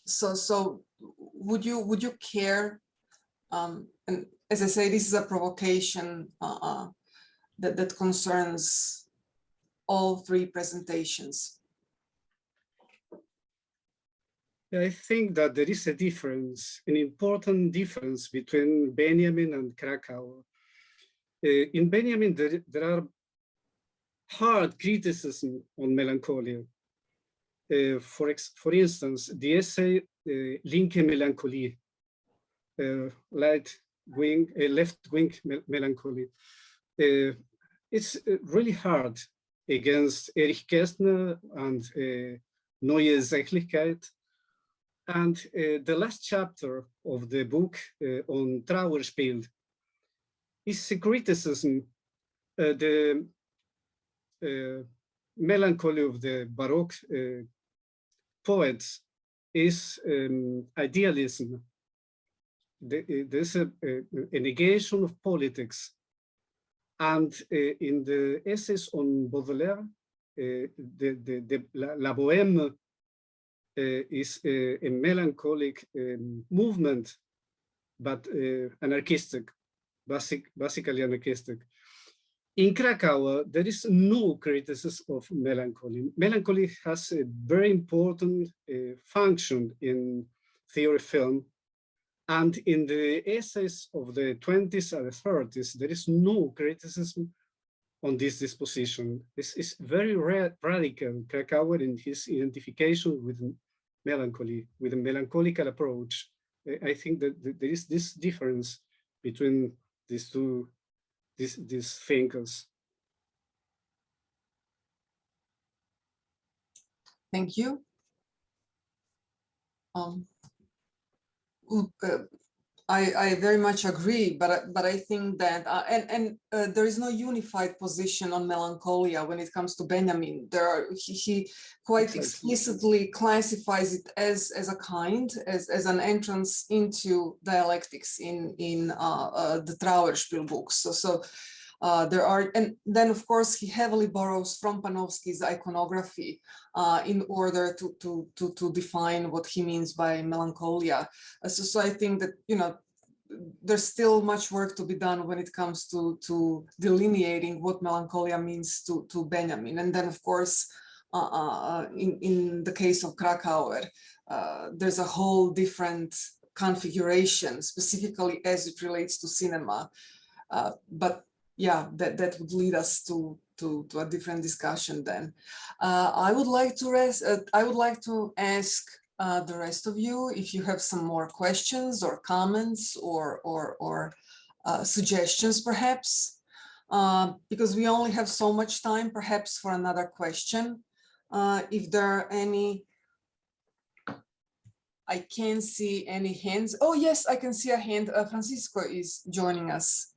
So would you care, and as I say, this is a provocation that concerns all three presentations.
I think that there is a difference, an important difference between Benjamin and Kracauer. In Benjamin, there are hard criticism on melancholia. For instance, the essay linke Melancholie, left-wing melancholy. It's really hard against Erich Kästner and Neue Sächlichkeit. And the last chapter of the book on Trauerspiel is a criticism the melancholy of the Baroque poets is idealism. There's a negation of politics. And in the essays on Baudelaire, La Bohème is a melancholic movement, but anarchistic, basically anarchistic. In Kracauer, there is no criticism of melancholy. Melancholy has a very important function in theory film. And in the essays of the 20s and the 30s, there is no criticism on this disposition. This is very radical, Kracauer, in his identification with melancholy, with a melancholical approach. I think that there is this difference between these two, these thinkers.
Thank you. I very much agree, but I think that there is no unified position on melancholia when it comes to Benjamin. He quite explicitly classifies it as a kind, as an entrance into dialectics in the Trauerspiel books. So there are, and then of course he heavily borrows from Panofsky's iconography in order to define what he means by melancholia. So I think that, you know, there's still much work to be done when it comes to delineating what melancholia means to Benjamin. And then of course, in the case of Kracauer, there's a whole different configuration, specifically as it relates to cinema. But yeah, that would lead us to a different discussion then. I would like to ask the rest of you if you have some more questions or comments or suggestions, perhaps, because we only have so much time, perhaps for another question. If there are any, I can't see any hands. Oh yes, I can see a hand. Francisco is joining us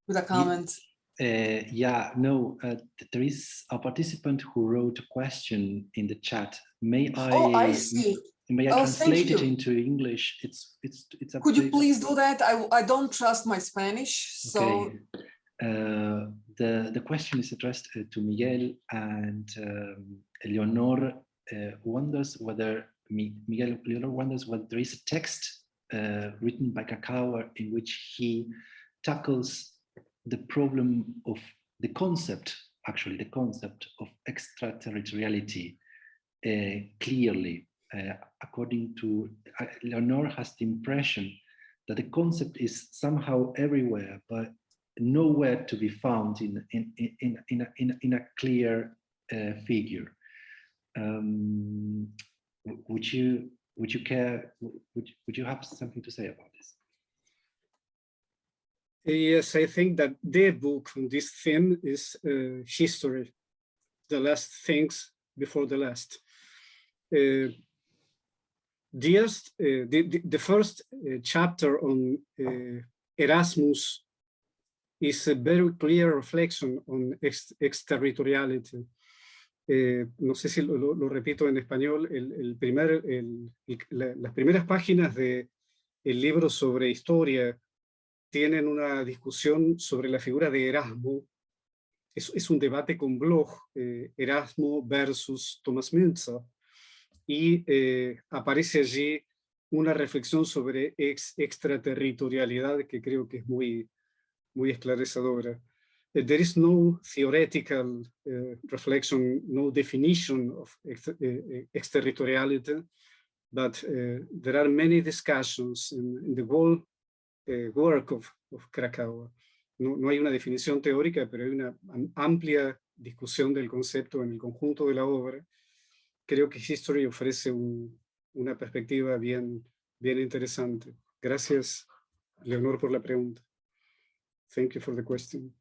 with a comment.
Yeah, no, there is a participant who wrote a question in the chat. May I?
Oh, I see.
May I translate it into English? It's a
Could you please do that? I don't trust my Spanish, so.
Okay. The question is addressed to Miguel, and Leonor wonders whether Leonor wonders whether there is a text written by Kracauer in which he tackles the problem of the concept, actually the concept of extraterritoriality clearly. According to Leonor, has the impression that the concept is somehow everywhere, but nowhere to be found in a clear figure. Would you care? Would you have something to say about this?
Yes, I think that the book on this theme is history, the last things before the last. The first chapter on Erasmus is a very clear reflection on exterritoriality. No sé si lo repito en español. Las primeras páginas del libro sobre historia tienen una discusión sobre la figura de Erasmo. Es un debate con Bloch, Erasmo versus Thomas Müntzer, y aparece allí una reflexión sobre extraterritorialidad que creo que es muy esclarecedora. There is no theoretical reflection, no definition of exterritoriality, but there are many discussions in the whole work of Kracauer. No hay una definición teórica, pero hay una amplia discusión del concepto en el conjunto de la obra. Creo que History ofrece un una perspectiva bien interesante. Gracias, Leonor, por la pregunta. Thank you for the question.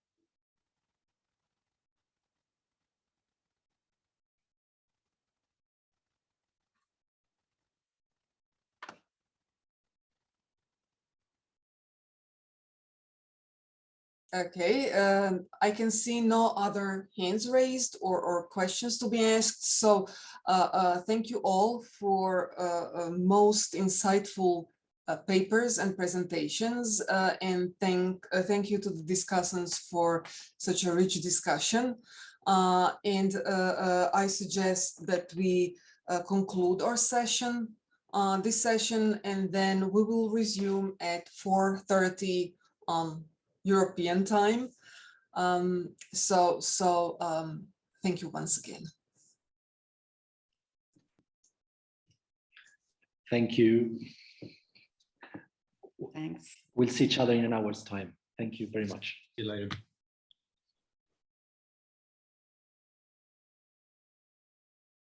Okay, I can see no other hands raised or questions to be asked. So thank you all for most insightful papers and presentations, and thank you to the discussants for such a rich discussion. I suggest that we conclude our session, this session, and then we will resume at 4:30 European time. Thank you once again.
Thank you.
Thanks.
We'll see each other in an hour's time. Thank you very much.
See you later.